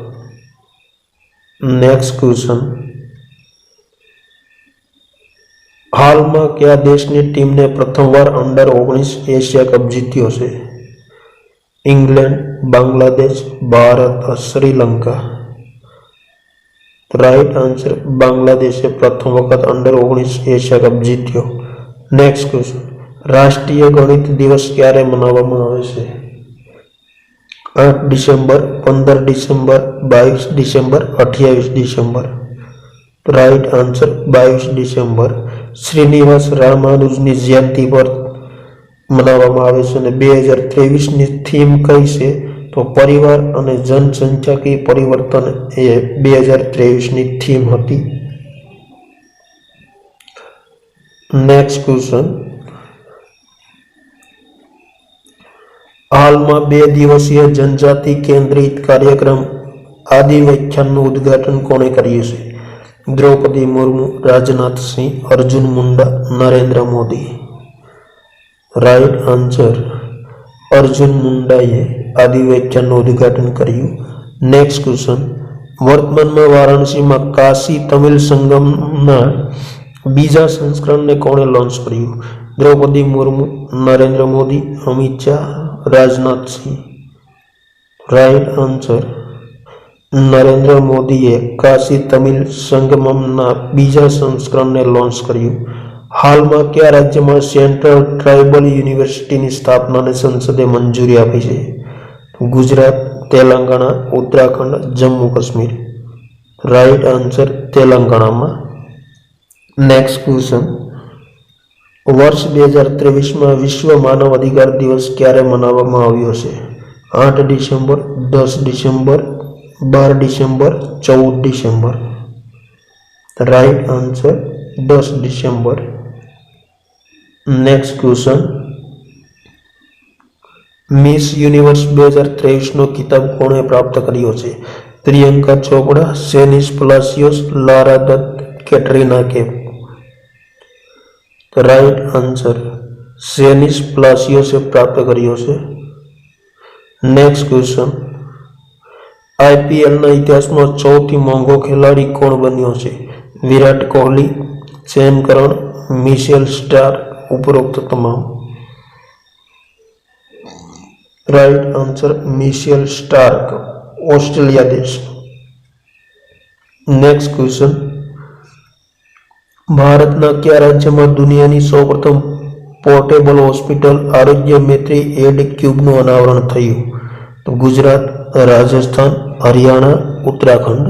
Next question. હાલમાં કયા દેશની ટીમને પ્રથમવાર અંડર-19 એશિયા કપ જીત્યો છે? England, Bangladesh, Bharat, Sri Lanka. Right answer બાંગ્લાદેશે પ્રથમ વખત અંડર-19 એશિયા કપ જીત્યો. Next question. રાષ્ટ્રીય ગણિત દિવસ ક્યારે મનાવવામાં આવે છે? 8 December, 15 December, 22 December, 28 December. Right answer 22 December. Srinivas રામાનુજની જયંતિ પર મનાવવામાં આવે છે અને 2023ની થીમ કઈ છે? તો પરિવાર અને જનસંખ્યાકીય પરિવર્તન એ 2023ની થીમ હતી. Next question. હાલમાં 2 દિવસીય જનજાતિ કેન્દ્રિત કાર્યક્રમ આદિ વ્યાખ્યાનનું ઉદ્ઘાટન કોણે કર્યું છે? દ્રૌપદી મુર્મુ, રાજનાથ સિંહ, અર્જુન મુંડા, નરેન્દ્ર મોદી. રાઈટ આન્સર અર્જુન મુંડાએ આદિ વ્યાખ્યાનનું ઉદ્ઘાટન કર્યું. Next question. વર્તમાનમાં વારાણસીમાં કાશી તમિલ સંગમના બીજા સંસ્કરણને કોણે લોન્ચ કર્યું? દ્રૌપદી મુર્મુ, નરેન્દ્ર મોદી, અમિત શાહ, રાજનાથ સિંહ. રાઈટ આન્સર નરેન્દ્ર મોદીએ કાશી તમિલ સંગમમના બીજા સંસ્કરણને લોન્ચ કર્યું. હાલમાં કયા રાજ્યમાં સેન્ટ્રલ ટ્રાઇબલ યુનિવર્સિટીની સ્થાપનાને સંસદે મંજૂરી આપી છે? ગુજરાત, તેલંગાણા, ઉત્તરાખંડ, જમ્મુ કાશ્મીર. રાઈટ આન્સર તેલંગાણામાં. Next question. વર્ષ 2023માં વિશ્વ માનવ અધિકાર દિવસ ક્યારે મનાવવામાં આવ્યો છે? 8 December, 10 December, 12 December, 14 December. Right answer 10 December. Next question. Miss Universe 2023નો ખિતાબ કોણે પ્રાપ્ત કર્યો છે? Priyanka Chopra, Sheynnis Palacios, Lara Dutt, Katrina Kaif. Right answer Sheynnis પલાસિયોસે પ્રાપ્ત કર્યો છે. Next question. આઈપીએલના ઇતિહાસમાં સૌથી મોંઘો ખેલાડી કોણ બન્યો છે? Virat Kohli, Sam Curran, Mitchell Starc, ઉપરોક્ત તમામ. Right answer Mitchell Starc, Australia દેશ. Next question. ભારતના કયા રાજ્યમાં દુનિયાની સૌપ્રથમ પોર્ટેબલ હોસ્પિટલ આરોગ્ય મૈત્રી એડ ક્યુબનું અનાવરણ થયું? તો ગુજરાત, રાજસ્થાન, હરિયાણા, ઉત્તરાખંડ.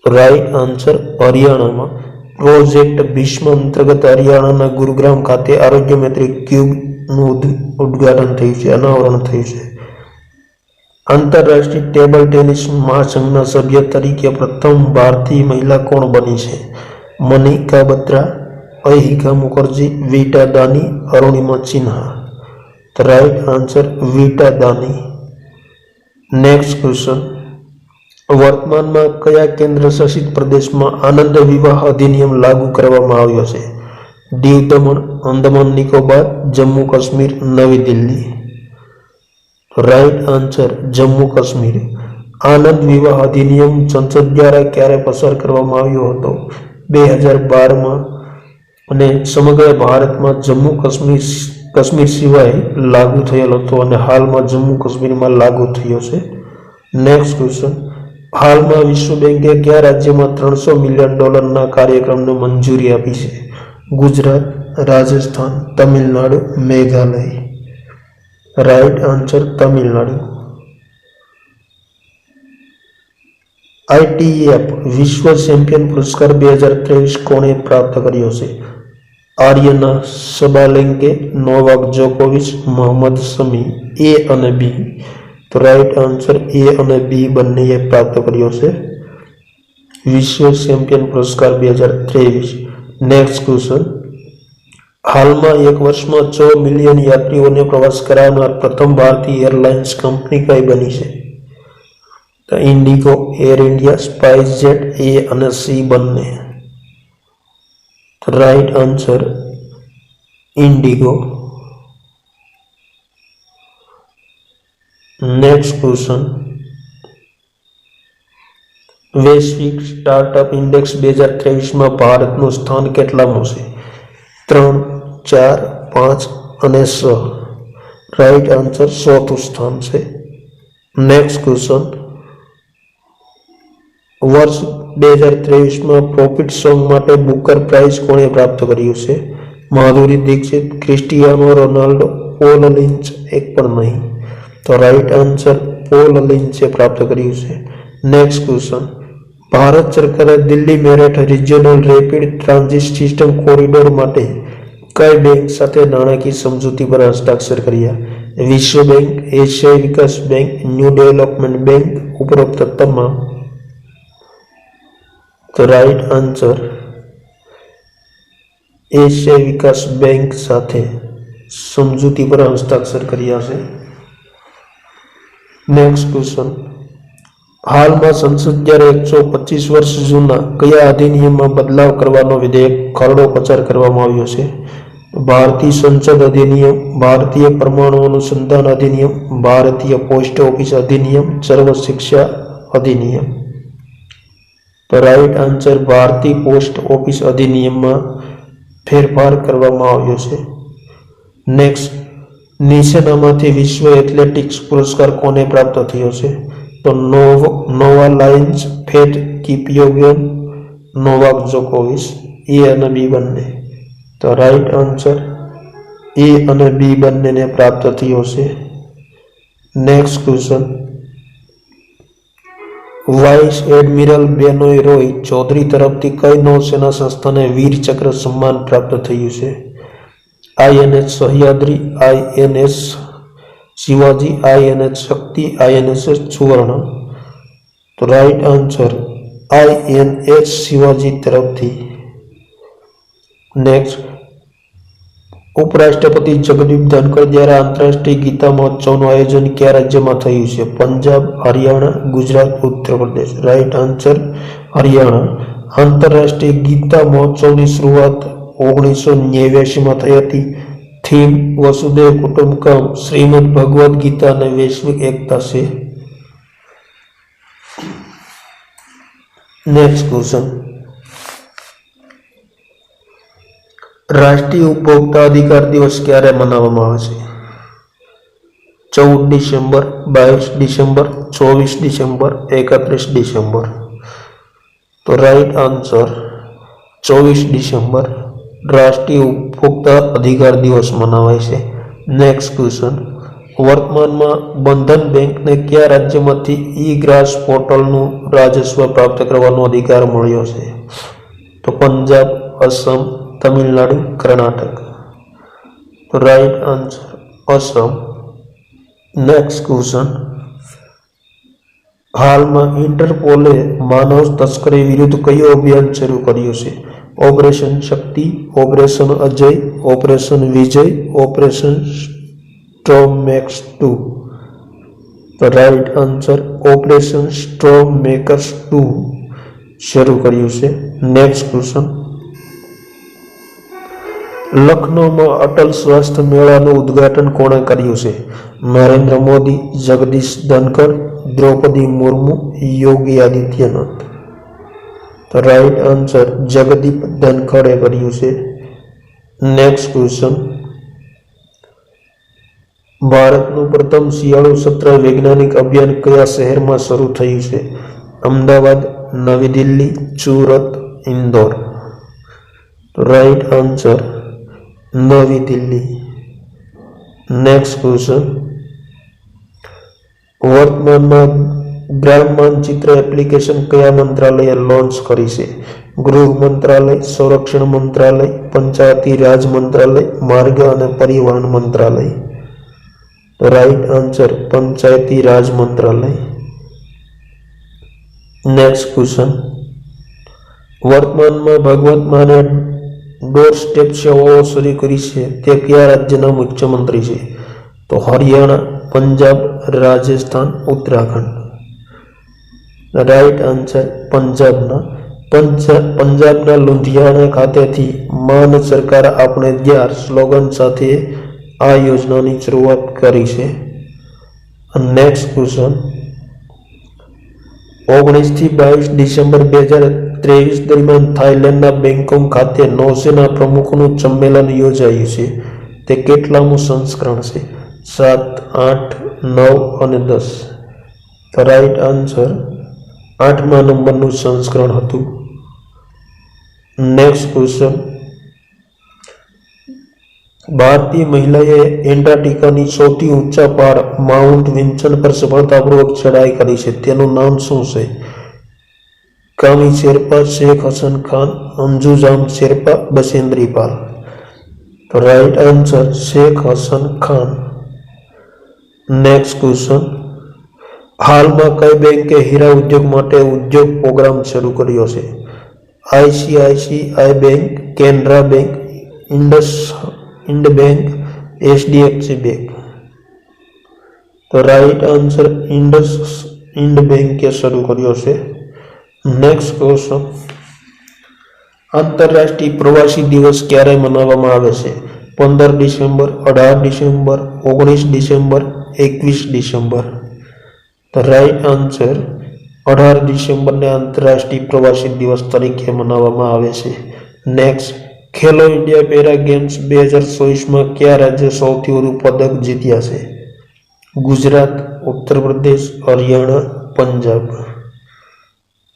રાઈટ આન્સર હરિયાણામાં. પ્રોજેક્ટ ભીષ્મ અંતર્ગત હરિયાણાના ગુરુગ્રામ ખાતે આરોગ્ય મૈત્રી ક્યુબનું ઉદ્ઘાટન થયું છે, અનાવરણ થયું છે. આંતરરાષ્ટ્રીય ટેબલ ટેનિસ મહાસંઘના સભ્ય તરીકે પ્રથમ ભારતીય મહિલા કોણ બની છે? Manika Batra, Ayhika Mukherjee, Vita Dani, Arunima Sinha. Right answer Vita Dani. Next question. વર્તમાનમાં કયા કેન્દ્ર શાસિત પ્રદેશમાં આનંદ વિવાહ અધિનિયમ લાગુ કરવામાં આવ્યો છે? દીવ દમણ, અંદમાન નિકોબાર, જમ્મુ કાશ્મીર, નવી દિલ્હી. Right answer Jammu Kashmir. આનંદ વિવાહ અધિનિયમ સંસદ દ્વારા ક્યારે પસાર કરવામાં આવ્યો હતો? 2012માં અને સમગ્ર ભારતમાં જમ્મુ કાશ્મીર સિવાય લાગુ થયેલ હતો અને હાલમાં જમ્મુ કાશ્મીરમાં લાગુ થયો છે. Next question. હાલમાં વિશ્વ બેંકે કયા રાજ્યમાં $300 મિલિયન કાર્યક્રમને મંજૂરી આપી છે? Gujarat, Rajasthan, Tamil Nadu, Meghalaya. Right answer Tamil Nadu. ITF વિશ્વ ચેમ્પિયન પુરસ્કાર 2023 કોણે પ્રાપ્ત કર્યો છે? આર્યના સબાલેન્કે, નોવાક જોકોવિચ, મોહમ્મદ શમી. A અને B. તો રાઈટ આન્સર A અને B બંનેએ પ્રાપ્ત કર્યો છે વિશ્વ ચેમ્પિયન પુરસ્કાર 2023. Next question. હાલમાં એક વર્ષમાં 6 મિલિયન યાત્રીઓને પ્રવાસ કરાવનાર પ્રથમ ભારતીય એરલાઇન્સ કંપની કઈ બની છે? તો Indigo, air India, SpiceJet, A અને C બંને. Right answer Indigo. Next question. વૈશ્વિક સ્ટાર્ટઅપ ઇન્ડેક્સ 2023માં ભારતનું સ્થાન કેટલામું છે? 3, 4, 5 અને 6. રાઈટ આન્સર 100થું સ્થાન છે. Next question. વર્ષ 2023માં પ્રોફિટ સોંગ માટે બુકર પ્રાઇઝ કોણે પ્રાપ્ત કર્યું છે? Madhuri Dixit, Cristiano Ronaldo, pole Lynch, એક પણ નહીં. તો રાઈટ આન્સર પોલ લિન્ચે પ્રાપ્ત કર્યું છે. Next question. ભારત સરકારે Delhi Meerut regional rapid transit system corridor માટે કઈ બેંક સાથે નાણાકીય સમજૂતી પર હસ્તાક્ષર કર્યા? વિશ્વ બેંક, એશિયાઈ વિકાસ બેંક, ન્યૂ ડેવલપમેન્ટ બેંક, ઉપરોક્ત તમામ. તો રાઈટ આન્સર એશિયાઈ વિકાસ બેંક સાથે સમજૂતી પર હસ્તાક્ષર કર્યા છે. Next question. હાલમાં સંસદ દ્વારા 125 વર્ષ જૂના કયા અધિનિયમમાં બદલાવ કરવાનો વિધેયક ખરડો પસાર કરવામાં આવ્યો છે? ભારતીય સંસદ અધિનિયમ, ભારતીય પરમાણુ અનુસંધાન અધિનિયમ, ભારતીય પોસ્ટ ઓફિસ અધિનિયમ, સર્વ શિક્ષા અધિનિયમ. તો રાઈટ આન્સર ભારતીય પોસ્ટ ઓફિસ અધિનિયમમાં ફેરફાર કરવામાં આવ્યો છે. નેક્સ્ટ. નીચેનામાંથી વિશ્વ એથ્લેટિક્સ પુરસ્કાર કોને પ્રાપ્ત થયો છે? તો નોવા લાયન્સ, ફેટ કિપયોગન, નોવાક જોકોવિચ, એ અને બી બંને. તો રાઈટ આન્સર એ અને બી બંનેને પ્રાપ્ત થયો છે. Next question, vice admiral Benoy Roy Chaudhary તરફથી કઈ નૌસેના સંસ્થાને વીર ચક્ર સન્માન પ્રાપ્ત થયું છે? INS Sahyadri, INS Shivaji, INS શક્તિ, INS સુવર્ણ. તો રાઈટ આન્સર INS શિવાજી તરફથી. નેક્સ્ટ, ઉપરાષ્ટ્રપતિ જગદીપ ધનખડ દ્વારા આંતરરાષ્ટ્રીય ગીતા મહોત્સવનું આયોજન કયા રાજ્યમાં થયું છે? પંજાબ, હરિયાણા, ગુજરાત, ઉત્તર પ્રદેશ. Right answer Haryana. આંતરરાષ્ટ્રીય ગીતા મહોત્સવની શરૂઆત 1989માં થઈ હતી. થીમ વસુદેવ કુટુંબકમ, શ્રીમદ ભગવદ્ ગીતા અને વૈશ્વિક એકતા છે. નેક્સ્ટ ક્વેશ્ચન, રાષ્ટ્રીય ઉપભોક્તા અધિકાર દિવસ ક્યારે મનાવવામાં આવે છે? 14 ડિસેમ્બર, 22 ડિસેમ્બર, 24 ડિસેમ્બર, 31 ડિસેમ્બર. તો રાઈટ આન્સર 24 ડિસેમ્બર રાષ્ટ્રીય ઉપભોક્તા અધિકાર દિવસ મનાવાય છે. નેક્સ્ટ ક્વેશ્ચન, વર્તમાનમાં બંધન બેંકને કયા રાજ્યમાંથી ઈ ગ્રાસ પોર્ટલનું રાજસ્વ પ્રાપ્ત કરવાનો અધિકાર મળ્યો છે? તો પંજાબ, અસમ, તમિલનાડુ, કર્ણાટક. તો right answer Assam. Next question, હાલમાં ઇન્ટરપોલે માનવ તસ્કરી વિરુદ્ધ કયું અભિયાન શરૂ કર્યું છે? ઓપરેશન શક્તિ, ઓપરેશન અજય, ઓપરેશન વિજય, ઓપરેશન સ્ટોર્મ મેકર્સ 2. તો right answer operation storm makers 2 શરૂ કર્યું છે. નેક્સ્ટ ક્વેશ્ચન, લખનૌમાં અટલ સ્વાસ્થ્ય મેળાનું ઉદ્ઘાટન કોણે કર્યું છે? નરેન્દ્ર મોદી, જગદીશ ધનખડ, દ્રૌપદી મુર્મુ, યોગી આદિત્યનાથ. તો રાઈટ આન્સર જગદીપ ધનખડે કર્યું છે. નેક્સ્ટ ક્વેશ્ચન, ભારતનું પ્રથમ શિયાળુ સત્ર વૈજ્ઞાનિક અભિયાન કયા શહેરમાં શરૂ થયું છે? અમદાવાદ, નવી દિલ્હી, સુરત, ઇન્દોર. તો રાઈટ આન્સર નવી દિલ્હી. નેક્સ્ટ ક્વેશ્ચન, વર્તમાનમાં ગ્રામ માનચિત્ર એપ્લિકેશન કયા મંત્રાલયે લોન્ચ કરી છે? ગૃહ મંત્રાલય, સંરક્ષણ મંત્રાલય, પંચાયતી રાજ મંત્રાલય, માર્ગ અને પરિવહન મંત્રાલય. રાઈટ આન્સર પંચાયતી રાજ મંત્રાલય. નેક્સ્ટ ક્વેશ્ચન, વર્તમાનમાં ભગવત માને ડોર સ્ટેપ સેવાઓ શરૂ કરી છે તે કયા રાજ્યના મુખ્યમંત્રી છે? તો હરિયાણા, પંજાબ, રાજસ્થાન, ઉત્તરાખંડ. રાઈટ આન્સર પંજાબના લુધિયાણા ખાતેથી માન સરકાર આપણે દ્વાર સ્લોગન સાથે આ યોજનાની શરૂઆત કરી છે. નેક્સ્ટ ક્વેશ્ચન, 19 થી 22 ડિસેમ્બર 2023 દરમિયાન થાઈલેન્ડના બેંકોક ખાતે નૌસેના પ્રમુખનું સંમેલન યોજાયું છે. તે કેટલામું સંસ્કરણ છે? 7, 8, 9 અને 10. રાઈટ આન્સર 8મા નંબરનું સંસ્કરણ હતું. નેક્સ્ટ ક્વેશ્ચન, ભારતીય મહિલાએ એન્ટાર્કટિકાની સૌથી ઊંચા પહાડ માઉન્ટ વિન્સન પર સફળતાપૂર્વક ચઢાઈ કરી છે. તેનું નામ શું છે? કામી શેરપા, શેખ હસન ખાન, અંજુજામ શેરપા, બસેન્દ્રી પાલ. તો right answer Sheikh Hasan Khan. Next question, હાલમાં કઈ બેંકે હીરા ઉદ્યોગ માટે ઉદ્યોગ પ્રોગ્રામ શરૂ કર્યો છે? ICICI bank, Canara bank, Ind bank, HDFC bank. તો રાઈટ આન્સર ઇન્ડ બેંકે શરૂ કર્યો છે. નેક્સ્ટ ક્વેશ્ચન, આંતરરાષ્ટ્રીય પ્રવાસી દિવસ ક્યારે મનાવવામાં આવે છે? 15 ડિસેમ્બર, 18 ડિસેમ્બર, 19 ડિસેમ્બર, 21 ડિસેમ્બર. તો રાઈટ આન્સર 18 ડિસેમ્બરને આંતરરાષ્ટ્રીય પ્રવાસી દિવસ તરીકે મનાવવામાં આવે છે. નેક્સ્ટ, ખેલો ઇન્ડિયા પેરા ગેમ્સ 2024માં કયા રાજ્ય સૌથી વધુ પદક જીત્યા છે? ગુજરાત, ઉત્તર પ્રદેશ, હરિયાણા, પંજાબ.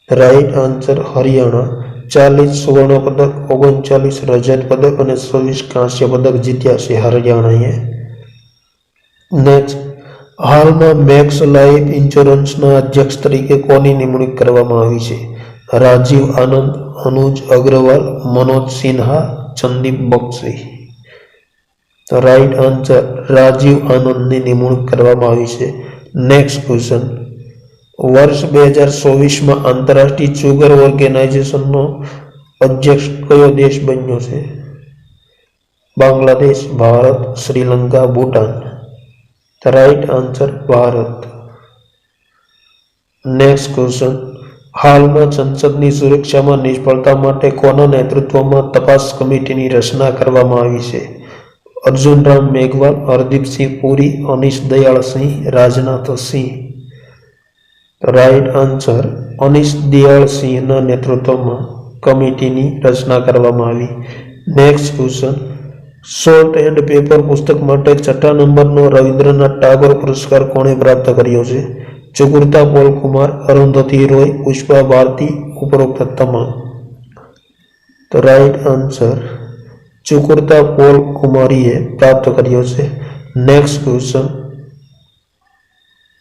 Right answer Haryana. 40 સુવર્ણ પદક, 39 રજત પદક અને 26 કાંસ્ય પદક જીત્યા છે હરિયાણાએ. નેક્સ્ટ, હાલમાં મેક્સ લાઈફ ઇન્સ્યોરન્સના અધ્યક્ષ તરીકે કોની નિમણૂક કરવામાં આવી છે? રાજીવ આનંદ, અનુજ અગ્રવાલ, મનોજ સિન્હા, સંદીપ બક્ષી. તો રાઈટ આન્સર રાજીવ આનંદની નિમણૂક કરવામાં આવી છે. નેક્સ્ટ ક્વેશ્ચન, વર્ષ 2024માં આંતરરાષ્ટ્રીય સુગર ઓર્ગેનાઇઝેશનનો અધ્યક્ષ કયો દેશ બન્યો છે? Bangladesh, Bharat, Sri Lanka, Bhutan. Right answer Bharat. Next question, હાલમાં સંસદની સુરક્ષામાં નિષ્ફળતા માટે કોના નેતૃત્વમાં તપાસ કમિટીની રચના કરવામાં આવી છે? અર્જુન રામ મેઘવાલ, હરદીપસિંહ પુરી, અનિશ દયાળ સિંહ, રાજનાથ સિંહ. રાઈટ આન્સર અનિશ દયાળ સિંહના નેતૃત્વમાં કમિટીની રચના કરવામાં આવી. Next question, salt and paper પુસ્તક માટે 6ઠા નંબરનો રવિન્દ્રનાથ ટાગોર પુરસ્કાર કોણે પ્રાપ્ત કર્યો છે? ચુકુરતા પોલકુમાર, અરુંધતી રોય, પુષ્પા ભારતી, ઉપરોક્ત તમામ. તો રાઈટ આન્સર ચુકુરતા પોલકુમારીએ પ્રાપ્ત કર્યો છે. નેક્સ્ટ ક્વેશ્ચન,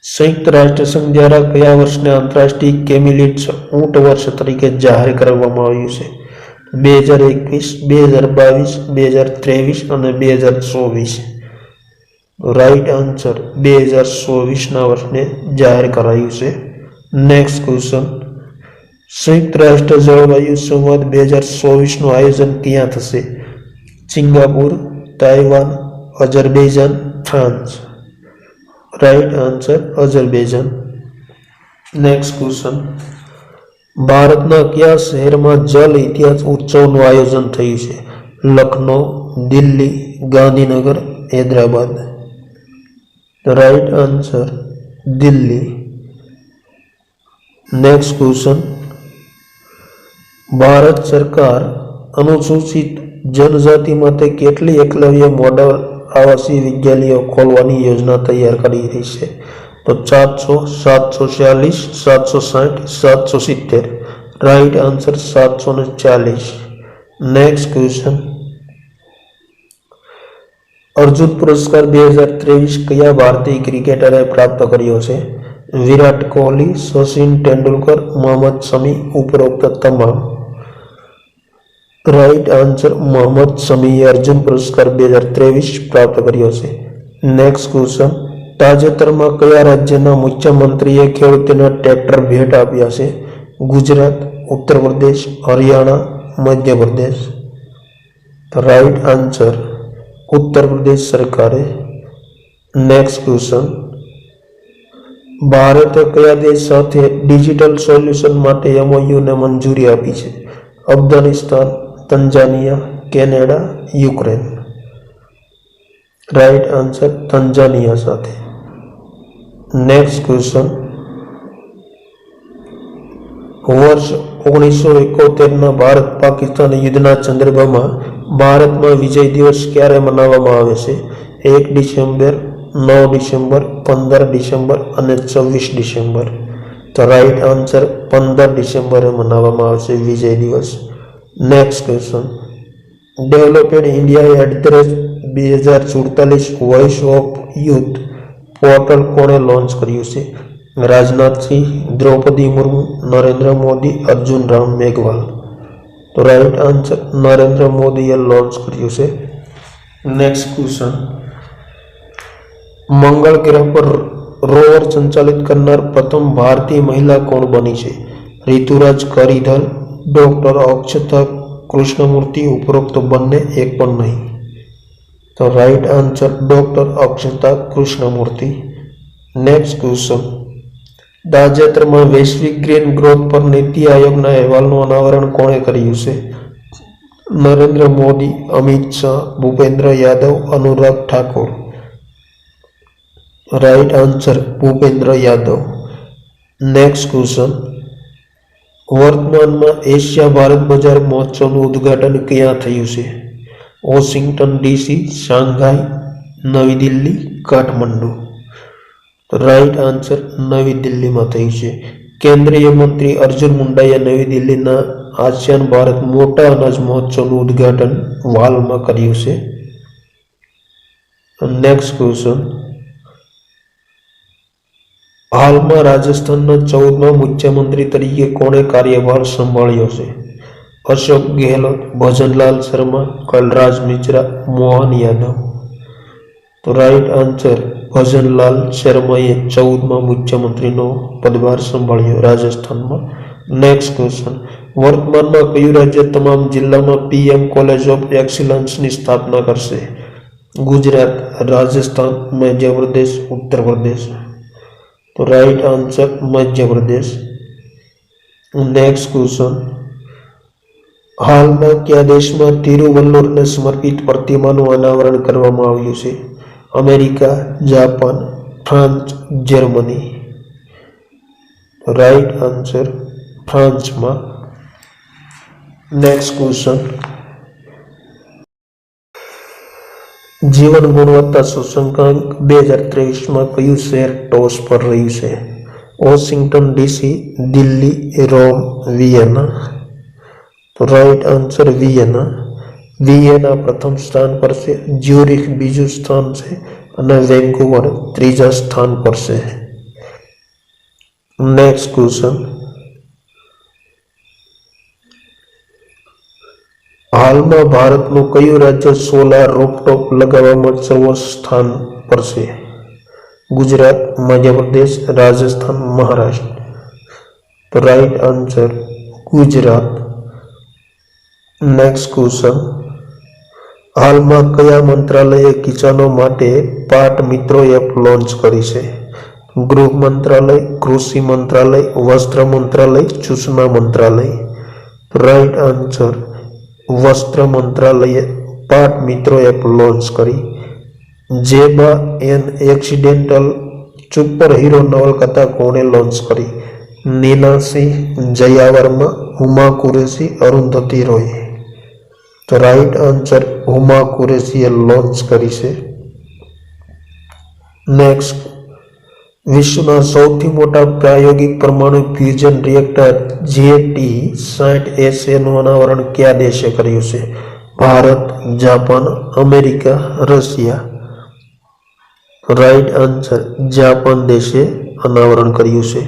સંયુક્ત રાષ્ટ્ર સંઘ દ્વારા કયા વર્ષને આંતરરાષ્ટ્રીય કેમિલિડ્સ ઊંટ વર્ષ તરીકે જાહેર કરવામાં આવ્યું છે? 2021, 2022, 2023 અને 2024. રાઈટ આન્સર 2024ના વર્ષને જાહેર કરાયું છે. નેક્સ્ટ ક્વેશ્ચન, સંયુક્ત રાષ્ટ્ર જળવાયુ સંવાદ 2024નું આયોજન ક્યાં થશે? Singapore, Taiwan, Azerbaijan, France. Right answer Azerbaijan. Next question, ભારતના કયા શહેરમાં જલ ઇતિહાસ ઉત્સવનું આયોજન થયું છે? Lucknow, Delhi, Gandhinagar, Hyderabad. Right answer Delhi. Next question, Bharat સરકાર અનુસૂચિત જનજાતિ માટે કેટલી એકલવ્ય મોડલ આવાસીય વિદ્યાલયો ખોલવાની યોજના તૈયાર કરી રહી છે? તો 400, 740, 760, 770. Right answer 740. Next question, Arjun પુરસ્કાર 2023 કયા ભારતીય ક્રિકેટરે પ્રાપ્ત કર્યો છે? વિરાટ કોહલી, સચિન તેંડુલકર, મોહમ્મદ શમી, ઉપરોક્ત તમામ. રાઈટ આન્સર મોહમ્મદ શમીએ અર્જુન પુરસ્કાર 2023 પ્રાપ્ત કર્યો છે. નેક્સ્ટ ક્વેશ્ચન, તાજેતરમાં કયા રાજ્યના મુખ્યમંત્રીએ ખેડૂતોને ટ્રેક્ટર ભેટ આપ્યા છે? ગુજરાત, ઉત્તર પ્રદેશ, હરિયાણા, મધ્યપ્રદેશ. રાઈટ આન્સર ઉત્તર પ્રદેશ સરકારે. નેક્સ્ટ ક્વેશ્ચન, ભારતે કયા દેશ સાથે ડિજિટલ સોલ્યુશન માટે MOUને મંજૂરી આપી છે? Afghanistan, Tanzania, Canada, Ukraine. Right answer Tanzania સાથે. નેક્સ્ટ ક્વેશ્ચન, વર્ષ 1971ના ભારત પાકિસ્તાન યુદ્ધના સંદર્ભમાં ભારતમાં વિજય દિવસ ક્યારે મનાવવામાં આવે છે? 1 ડિસેમ્બર, 9 ડિસેમ્બર, 15 ડિસેમ્બર અને 26 ડિસેમ્બર. તો રાઈટ આન્સર 15 ડિસેમ્બરે મનાવવામાં આવશે Vijay Diwas. Next question, developed India @2047 voice of youth portal કોણે લોન્ચ કર્યું છે? રાજનાથસિંહ, દ્રૌપદી મુર્મુ, નરેન્દ્ર મોદી, અર્જુન રામ મેઘવાલ. તો રાઈટ આન્સર નરેન્દ્ર મોદીએ લોન્ચ કર્યું છે. નેક્સ્ટ ક્વેશ્ચન, મંગળ ગ્રહ પર રોવર સંચાલિત કરનાર પ્રથમ ભારતીય મહિલા કોણ બની છે? ઋતુરાજ કરીધર, ડોક્ટર અક્ષતા કૃષ્ણમૂર્તિ, ઉપરોક્ત બંને એક પણ નહીં. તો right answer doctor Akshata Krishnamurthy. Next question, તાજેતરમાં વૈશ્વિક ગ્રીન ગ્રોથ પર નીતિ આયોગના અહેવાલનું અનાવરણ કોણે કર્યું છે? Narendra Modi, Amit Shah, Bhupendra Yadav, Anurag Thakur. Right answer Bhupendra Yadav. Next question, વર્તમાનમાં એશિયા ભારત બજાર મહોત્સવનું ઉદ્ઘાટન ક્યાં થયું છે? વોશિંગ્ટન DC, શાંઘાઈ, નવી દિલ્હી, કાઠમંડુ. તો રાઈટ આન્સર નવી દિલ્હીમાં થયું છે. કેન્દ્રીય મંત્રી અર્જુન મુંડાએ નવી દિલ્હીના આસિયાન ભારત મોટા અનાજ મહોત્સવનું ઉદ્ઘાટન હાલમાં કર્યું છે. નેક્સ્ટ ક્વેશ્ચન, હાલમાં રાજસ્થાનના 14મા મુખ્યમંત્રી તરીકે કોણે કાર્યભાર સંભાળ્યો છે? અશોક ગેહલોત, ભજનલાલ શર્મા, કલરાજ મિશ્રા, મોહન યાદવ. તો રાઈટ આન્સર ભજનલાલ શર્માએ 14મા મુખ્યમંત્રીનો પદભાર સંભાળ્યો રાજસ્થાનમાં. નેક્સ્ટ ક્વેશ્ચન, વર્તમાનમાં કયું રાજ્ય તમામ જિલ્લામાં PM કોલેજ ઓફ એક્સિલન્સની સ્થાપના કરશે? ગુજરાત, રાજસ્થાન, મધ્યપ્રદેશ, ઉત્તર પ્રદેશ. તો right answer Madhya Pradesh. Next question, હાલમાં કયા દેશમાં તિરુવલ્લુરને સમર્પિત પ્રતિમાનું અનાવરણ કરવામાં આવ્યું છે? America, Japan, France, Germany. Right answer ફ્રાન્સમાં. નેક્સ્ટ ક્વેશ્ચન, જીવન ગુણવત્તા સૂચકાંક 2023માં કયું શહેર ટોચ પર રહ્યું છે? વોશિંગ્ટન ડીસી, દિલ્હી, રોમ, વિયેના. તો રાઈટ આન્સર વિયેના. વિયેના પ્રથમ સ્થાન પર છે, જ્યુરિખ બીજું સ્થાન છે અને વેન્કુવર ત્રીજા સ્થાન પર છે. નેક્સ્ટ ક્વેશ્ચન, હાલમાં ભારતનું કયું રાજ્ય સોલાર રૂફટોપ લગાવવામાં સર્વોચ્ચ સ્થાન પર છે? ગુજરાત, મધ્યપ્રદેશ, રાજસ્થાન, મહારાષ્ટ્ર. તો right answer Gujarat. Next question, હાલમાં કયા મંત્રાલયે કિસાનો માટે પાટ મિત્રો એપ લોન્ચ કરી છે? ગૃહ મંત્રાલય, કૃષિ મંત્રાલય, વસ્ત્ર મંત્રાલય, સૂચના મંત્રાલય. રાઈટ આન્સર વસ્ત્ર મંત્રાલયે પાટ મિત્રો એપ લોન્ચ કરી. જેબા એન એક્સિડેન્ટલ સુપર હીરો નવલકથા કોણે લોન્ચ કરી? નીના સિંહ, જયા વર્મા, હુમા કુરેશી, અરુંધતી રોય. તો રાઈટ આન્સર હુમા કુરેશીએ લોન્ચ કરી છે. નેક્સ્ટ, વિશ્વના સૌથી મોટા પ્રાયોગિક પરમાણુ ફ્યુઝન રિએક્ટર JT-60SA નું અનાવરણ કયા દેશે કર્યું છે? Bharat, Japan, America, Russia. Right answer Japan દેશે અનાવરણ કર્યું છે.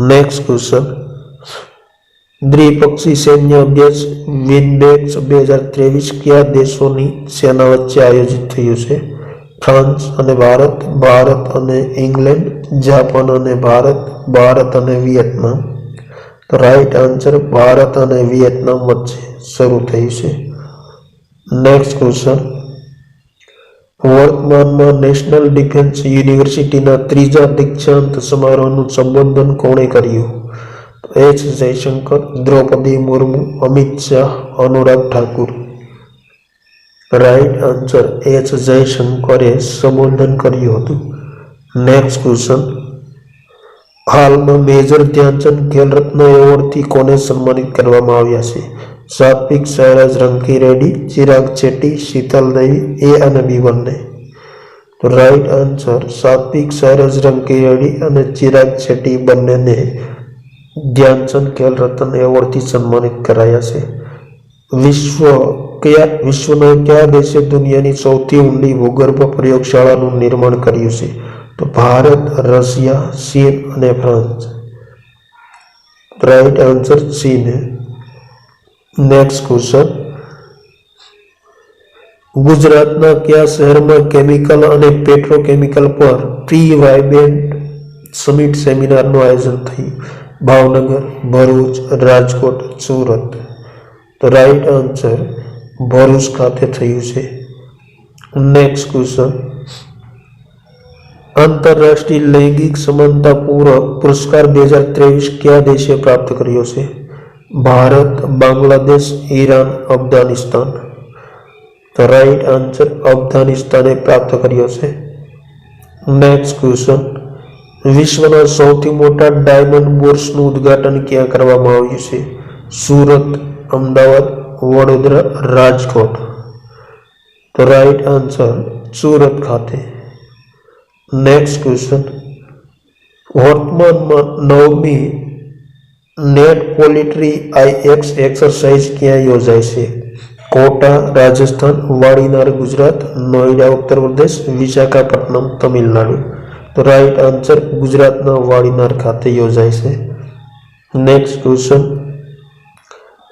નેક્સ્ટ ક્વેશ્ચન, દ્વિપક્ષી સૈન્ય અભ્યાસ વિનબેક્સ 2023 કયા દેશોની સેના વચ્ચે આયોજિત થયું છે? ફ્રાન્સ અને ભારત, ભારત અને ઇંગ્લેન્ડ, જાપાન અને ભારત, ભારત અને વિયેતનામ. તો રાઈટ આન્સર ભારત અને વિયેતનામ વચ્ચે શરૂ થયું છે. નેક્સ્ટ ક્વેશ્ચન, વર્તમાનમાં નેશનલ ડિફેન્સ યુનિવર્સિટીના ત્રીજા દીક્ષાંત સમારોહનું સંબોધન કોણે કર્યું? H. Jaishankar, Draupadi Murmu, Amit Shah, Anurag Thakur. Right answer H. જયશંકરે સંબોધન કર્યું હતું. નેક્સ્ટ ક્વેશ્ચન, હાલમાં મેજર ધ્યાનચંદ ખેલ રત્ન એવોર્ડથી કોને સન્માનિત કરવામાં આવ્યા છે? સાત્વિક સાઈરાજ રંકી રેડ્ડી, ચિરાગ શેટ્ટી, શીતલ દેવી, A અને B બંને. તો રાઈટ આન્સર સાત્વિક સાઈરાજ રંકી રેડ્ડી અને ચિરાગ શેટ્ટી બંનેને ધ્યાનચંદ ખેલ રત્ન એવોર્ડથી સન્માનિત કરાયા છે. વિશ્વના કયા દેશે દુનિયાની સૌથી ઊંડી ભૂગર્ભ પ્રયોગશાળાનું નિર્માણ કર્યું છે? તો ભારત, રશિયા, ચીન અને ફ્રાન્સ. રાઈટ આન્સર ચીન. નેક્સ્ટ ક્વેશ્ચન, ગુજરાતના કયા શહેરમાં કેમિકલ અને પેટ્રોકેમિકલ પર પ્રી-વાયબ્રન્ટ સમિટ સેમિનારનું આયોજન થયું? ભાવનગર, ભરૂચ, રાજકોટ, સુરત. તો રાઈટ આન્સર ભરૂચ ખાતે થયું છે. નેક્સ્ટ ક્વેશ્ચન, આંતરરાષ્ટ્રીય લૈંગિક સમાનતા પુરસ્કાર 2023 કયા દેશે પ્રાપ્ત કર્યો છે? ભારત, બાંગ્લાદેશ, ઈરાન, અફઘાનિસ્તાન. તો રાઈટ આન્સર અફઘાનિસ્તાને પ્રાપ્ત કર્યો છે. નેક્સ્ટ ક્વેશ્ચન, વિશ્વના સૌથી મોટા ડાયમંડ બોર્સનું ઉદ્ઘાટન ક્યાં કરવામાં આવ્યું છે? સુરત, અમદાવાદ, વડોદરા, રાજકોટ. તો રાઈટ આન્સર સુરત ખાતે. નેક્સ્ટ ક્વેશ્ચન, વર્તમાનમાં 9મી નેટ પોલિટ્રી IX એક્સરસાઇઝ ક્યાં યોજાય છે? કોટા રાજસ્થાન, વાડીનાર ગુજરાત, નોઈડા ઉત્તર પ્રદેશ, વિશાખાપટ્ટનમ તમિલનાડુ. તો રાઈટ આન્સર ગુજરાતના વાડીનાર ખાતે યોજાય છે. નેક્સ્ટ ક્વેશ્ચન,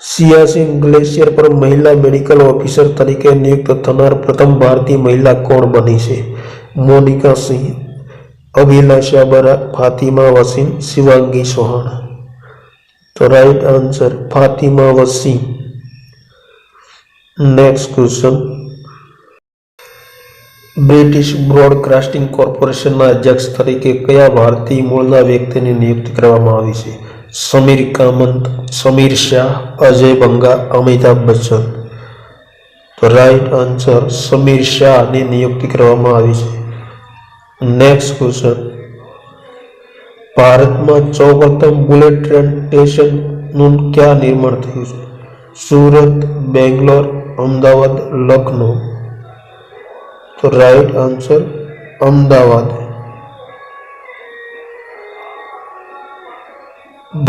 સિયાચીન ગ્લેશિયર પર મહિલા મેડિકલ ઓફિસર તરીકે નિયુક્ત થનાર પ્રથમ ભારતીય મહિલા કોણ બની છે? મોનિકા સિંહ, અભિલાષા બરા, ફાતિમા વસીમ, શિવાંગી ચૌહાણ. તો right answer Fatima Wasim. Next question, British broadcasting કોર્પોરેશનના અધ્યક્ષ તરીકે કયા ભારતીય મૂળના વ્યક્તિની નિયુક્તિ કરવામાં આવી છે? સમીર કામત, સમીર શાહ, અજય બંગા, અમિતાભ બચ્ચન. તો રાઈટ આન્સર સમીર શાહની નિયુક્તિ કરવામાં આવી છે. નેક્સ્ટ ક્વેશ્ચન, ભારતમાં સૌપ્રથમ બુલેટ ટ્રેન સ્ટેશનનું ક્યાં નિર્માણ થયું છે? સુરત, બેંગ્લોર, અમદાવાદ, લખનઉ. તો રાઈટ આન્સર અમદાવાદ.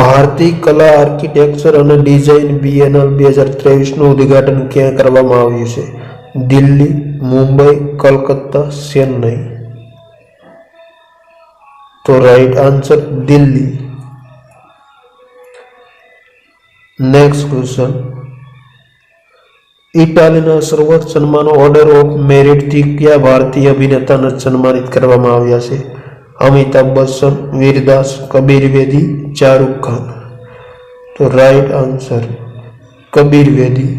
ભારતીય કલા, આર્કિટેક્ચર અને ડિઝાઇન BNL 2023નું ઉદ્ઘાટન ક્યાં કરવામાં આવ્યું છે? દિલ્હી, મુંબઈ, કલકત્તા, ચેન્નઈ. તો right answer Delhi. Next question, ઇટાલીના સર્વોચ્ચ સન્માન ઓર્ડર ઓફ મેરિટથી કયા ભારતીય અભિનેતાને સન્માનિત કરવામાં આવ્યા છે? અમિતાભ બચ્ચન, વીરદાસ, કબીર વેદી, શાહરૂખ ખાન. તો રાઈટ આન્સર કબીર વેદી.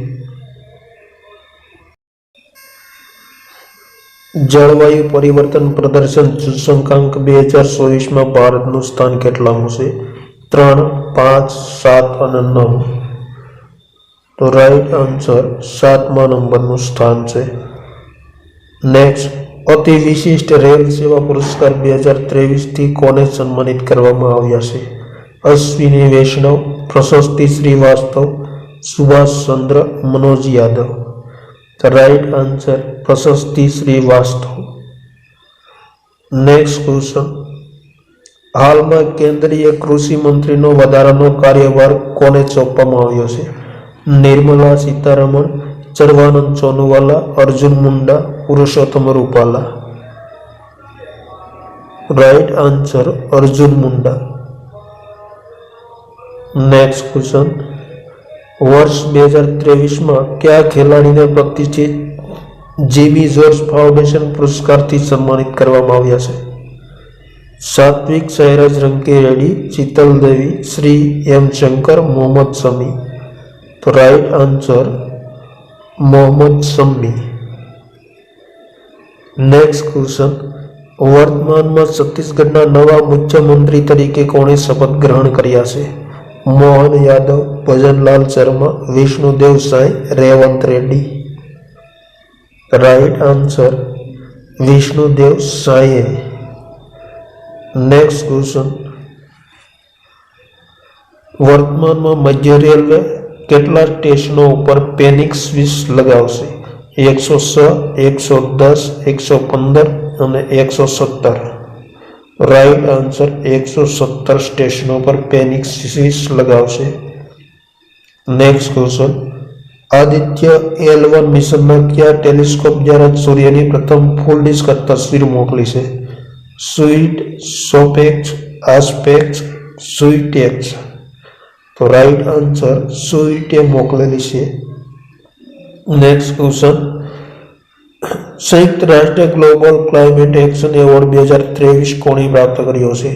જળવાયુ પરિવર્તન પ્રદર્શન સૂચકાંક 2024માં ભારતનું સ્થાન કેટલામું છે? 3, 5, 7 અને 9. તો રાઈટ આન્સર 7મા નંબરનું સ્થાન છે. નેક્સ્ટ, અતિ વિશિષ્ટ રેલ સેવા પુરસ્કાર 2023થી કોને સન્માનિત કરવામાં આવ્યા છે? અશ્વિની વૈષ્ણવ, Prashasti Srivastava, Subhash Chandra, Manoj Yadav. Right answer Prashasti Srivastava. Next question, હાલમાં કેન્દ્રીય કૃષિ મંત્રીનો વધારાનો કાર્યભાર કોને સોંપવામાં આવ્યો છે? Nirmala Sitharaman, Sarbananda Sonowal, Arjun Munda, Purushottam Rupala. Right answer Arjun Munda. Next question, વર્ષ 2023માં કયા ખેલાડીને પ્રતિષ્ઠિત જીમી જોર્જ ફાઉન્ડેશન પુરસ્કારથી સન્માનિત કરવામાં આવ્યા છે? સાત્વિક સાઈરાજ રંકી, શીતલ દેવી, શ્રી એમ શંકર, મોહમ્મદ શમી. તો રાઈટ આન્સર મોહમ્મદ શમી. નેક્સ્ટ ક્વેશ્ચન, વર્તમાનમાં છત્તીસગઢના નવા મુખ્યમંત્રી તરીકે કોણે શપથ ગ્રહણ કર્યા છે? Mohan Yadav, Bhajanlal Sharma, Vishnu Deo Sai, Revanth Reddy. Right answer Vishnu Deo Sai. Next question, વર્તમાનમાં મધ્ય રેલવે કેટલા સ્ટેશનો ઉપર પેનિક સ્વિચ લગાવશે? 106, 110, 115 અને 117. રાઈટ આન્સર 117 સ્ટેશનો પર પેનિક સ્વિચ લગાવશે. નેક્સ્ટ ક્વેશ્ચન, આદિત્ય L1 મિશનના કયા ટેલિસ્કોપ દ્વારા સૂર્યની પ્રથમ ફૂલ ડિસ્ક તસવીર મોકલી છે? સ્વીટ, સોપેક્સ, આસ્પેક્સ, સ્વીટેક્સ. તો રાઈટ આન્સર સ્વીટે મોકલેલી છે. નેક્સ્ટ ક્વેશ્ચન, સંયુક્ત રાષ્ટ્ર ગ્લોબલ ક્લાઇમેટ એક્શન એવોર્ડ 2023 કોણે પ્રાપ્ત કર્યો છે?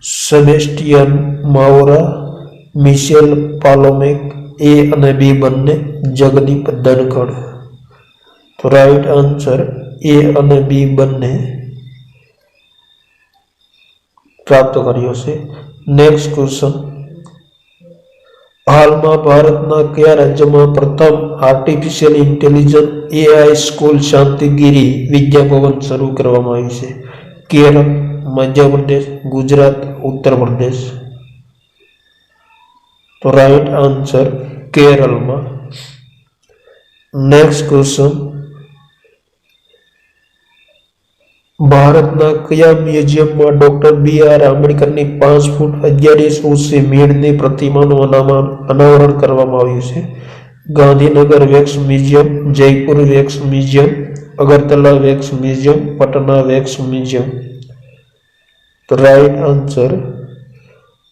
સેબેસ્ટિયન માવોરા, મિશેલ પાલોમેક, A અને B બંને, જગદીપ ધનખડ. તો રાઈટ આન્સર A અને B બંને પ્રાપ્ત કર્યો છે. નેક્સ્ટ ક્વેશ્ચન, હાલમાં ભારતના કયા રાજ્યમાં પ્રથમ artificial intelligence AI school Shantigiri Vidyabhavan શરૂ કરવામાં આવી છે? કેરળ, મધ્યપ્રદેશ, ગુજરાત, ઉત્તર પ્રદેશ. તો રાઈટ આન્સર કેરળમાં. નેક્સ્ટ ક્વેશ્ચન, ભારતના કયા મ્યુઝિયમમાં ડોક્ટર BR આંબેડકરની 5 ફૂટ 11 ઇંચ ઊંચી મીણની પ્રતિમાનું અનાવરણ કરવામાં આવ્યું છે? Gandhinagar wax museum, Jaipur wax museum, Agartala wax museum, Patna wax museum? તો રાઈટ આન્સર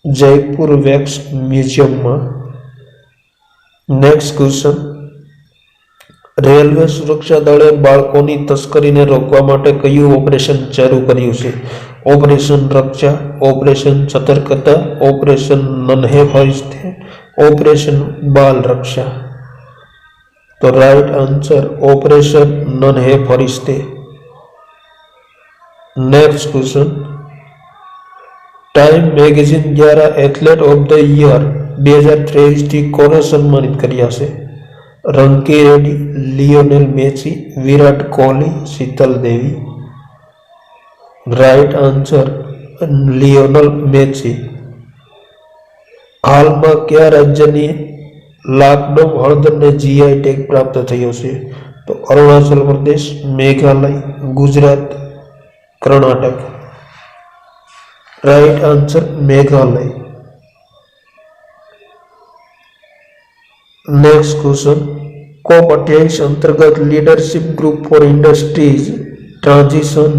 જયપુર વેક્સ મ્યુઝિયમમાં. નેક્સ્ટ ક્વેશ્ચન, રેલવે સુરક્ષા દળે બાળકોની તસ્કરીને રોકવા માટે કયું ઓપરેશન શરૂ કર્યું છે? Operation Raksha, operation Satarkata, operation Nanhe Farishte, operation Bal Raksha? તો right answer operation Nanhe Farishte. Next question, time magazine દ્વારા એથ્લેટ ઓફ ધ યર 2023 કોને સન્માનિત કર્યા છે? Ranki Reddy, Lionel Messi, Virat Kohli, Sheetal Devi? Right answer Lionel Messi. હાલમાં કયા રાજ્યની લાકડોમ હળદરને GI ટેગ પ્રાપ્ત થયો છે? તો Arunachal Pradesh, Meghalaya, Gujarat, Karnataka? Right answer Meghalaya. Next question, COP28 અંતર્ગત leadership group for industries transition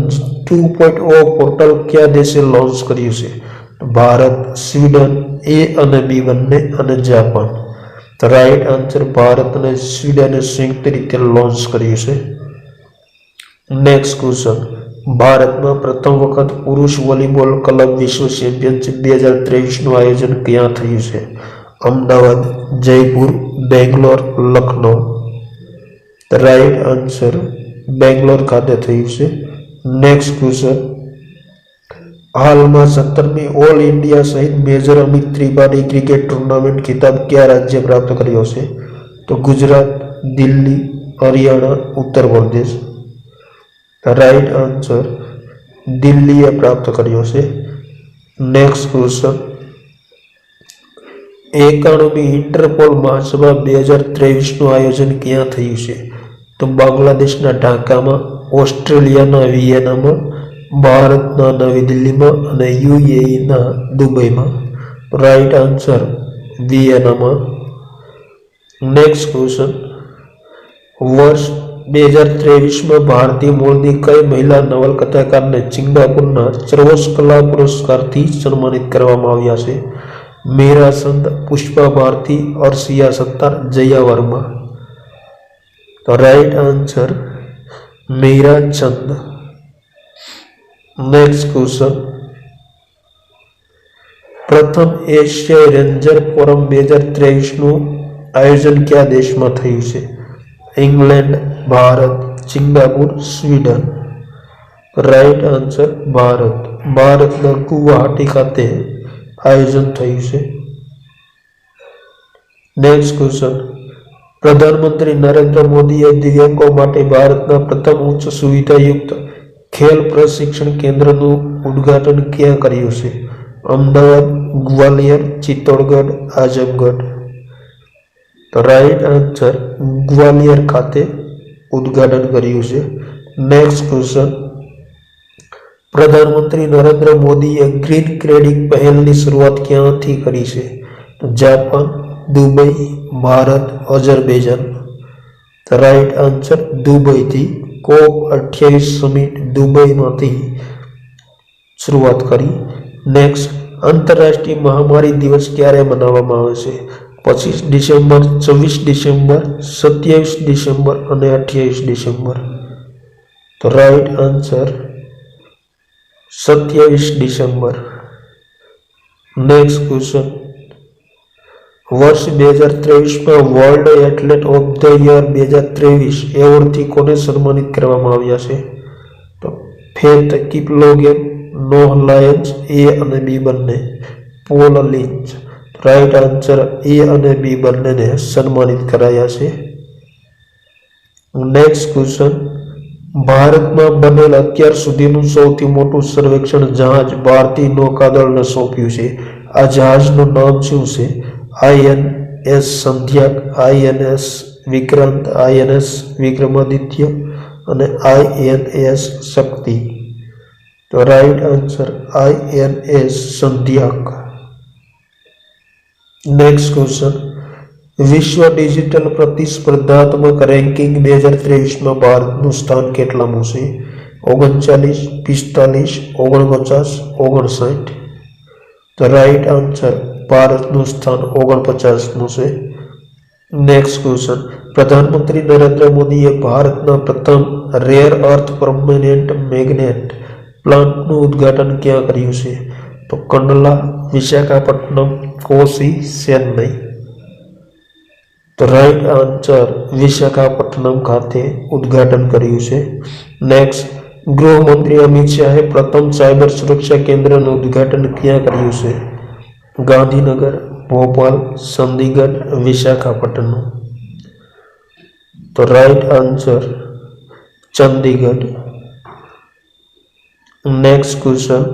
2.0 portal કયા દેશે લોન્ચ કર્યું છે? ભારત, સ્વીડન, A અને B બંને, અને જાપાન? તો રાઈટ આન્સર ભારત અને સ્વીડને સંયુક્ત રીતે લોન્ચ કર્યું છે. નેક્સ્ટ ક્વેશ્ચન, ભારતમાં પ્રથમ વખત પુરુષ વોલીબોલ ક્લબ વિશ્વ ચેમ્પિયનશિપ 2023નું આયોજન ક્યાં થયું છે? અમદાવાદ, જયપુર, બેંગ્લોર, લખનઉ? રાઈટ આન્સર બેંગ્લોર ખાતે થયું છે. નેક્સ્ટ ક્વેશ્ચન, હાલમાં 17મી ઓલ ઇન્ડિયા સહિત major Amit Tripathi cricket tournament ખિતાબ કયા રાજ્ય પ્રાપ્ત કર્યો છે? તો ગુજરાત, દિલ્હી, હરિયાણા, ઉત્તર પ્રદેશ? રાઈટ આન્સર દિલ્હીએ પ્રાપ્ત કર્યો છે. નેક્સ્ટ ક્વેશ્ચન, 91મી ઇન્ટરપોલ મહાસભા 2023નું આયોજન ક્યાં થયું છે? તો બાંગ્લાદેશના ઢાકામાં, ઓસ્ટ્રેલિયાના વિયેનામાં, ભારતના નવી દિલ્હીમાં અને UAEના દુબઈમાં? રાઈટ આન્સર વિયેનામાં. નેક્સ્ટ ક્વેશ્ચન, વર્ષ 2023માં ભારતીય મૂળની કઈ મહિલા નવલકથાકારને સિંગાપુરના સર્વોચ્ચ કલા પુરસ્કારથી સન્માનિત કરવામાં આવ્યા છે? મીરા ચંદ, પુષ્પા ભારતી, અર્શિયા સત્તાર, જયા વર્મા? તો રાઈટ આન્સર મીરા ચંદ. નેક્સ્ટ ક્વેશ્ચન, પ્રથમ એશિયાઈ રેન્જર ફોરમ 2023નું આયોજન કયા દેશમાં થયું છે? England, Bharat, Singapore, Sweden? Right answer Bharat. ભારતના ગુવાહાટી ખાતે આયોજન થયું છે. નેક્સ્ટ ક્વેશ્ચન, પ્રધાનમંત્રી નરેન્દ્ર મોદીએ દિવ્યાંગો માટે ભારતના પ્રથમ ઉચ્ચ સુવિધાયુક્ત ખેલ પ્રશિક્ષણ કેન્દ્રનું ઉદ્ઘાટન ક્યાં કર્યું છે? અમદાવાદ, ગ્વાલિયર, ચિત્તોડગઢ, આઝમગઢ? તો રાઈટ આન્સર ગ્વાલિયર ખાતે ઉદ્ઘાટન કર્યું છે. નેક્સ્ટ ક્વેશ્ચન, પ્રધાનમંત્રી નરેન્દ્ર મોદીએ ગ્રીન ક્રેડિટ પહેલની શરૂઆત ક્યાંથી કરી છે? તો જાપાન, દુબઈ, ભારત, અઝરબૈજાન? તો રાઈટ આન્સર દુબઈથી. COP28 સમિટ દુબઈમાંથી શરૂઆત કરી. નેક્સ્ટ, આંતરરાષ્ટ્રીય મહામારી દિવસ ક્યારે મનાવવામાં આવે છે? 25 ડિસેમ્બર, 26 ડિસેમ્બર, 27 ડિસેમ્બર અને 28 ડિસેમ્બર? તો right answer 27 December. Next question, વર્ષ 2023માં world athlete of the year 2023 એવોર્ડથી કોને સન્માનિત કરવામાં આવ્યા છે? તો Faith Kipyegon, Noah Lyles, A અને B બંને? Paul Lynch? Right answer A અને B બંનેને સન્માનિત કરાયા છે. નેક્સ્ટ ક્વેશ્ચન, ભારતમાં બનેલ અત્યાર સુધીનું સૌથી મોટું સર્વેક્ષણ જહાજ ભારતીય નૌકાદળને સોંપ્યું છે. આ જહાજનું નામ શું છે? INS સંધ્યાક, INS Vikrant, INS Vikramaditya અને INS શક્તિ? તો right answer INS Sandhayak. Next question, વિશ્વ ડિજિટલ પ્રતિસ્પર્ધાત્મક રેન્કિંગ 2023માં ભારતનું સ્થાન કેટલામું છે? 39, 45, 49, 59. તો રાઈટ આન્સર ભારતનું સ્થાન 49મું છે. નેક્સ્ટ ક્વેશ્ચન, પ્રધાનમંત્રી નરેન્દ્ર મોદીએ ભારતના પ્રથમ રેર અર્થ પરમેનન્ટ મેગ્નેટ પ્લાન્ટનું ઉદ્ઘાટન ક્યાં કર્યું છે? તો કંડલા, વિશાખાપટ્ટનમ, કોસી, ચેન્નઈ. તો રાઈટ આન્સર વિશાખાપટ્ટનમ ખાતે ઉદ્ઘાટન કર્યું છે. નેક્સ્ટ, ગૃહમંત્રી અમિત શાહે પ્રથમ સાયબર સુરક્ષા કેન્દ્રનું ઉદ્ઘાટન ક્યાં કર્યું છે? ગાંધીનગર, ભોપાલ, ચંદીગઢ, વિશાખાપટ્ટનમ. તો right answer Chandigarh. Next question,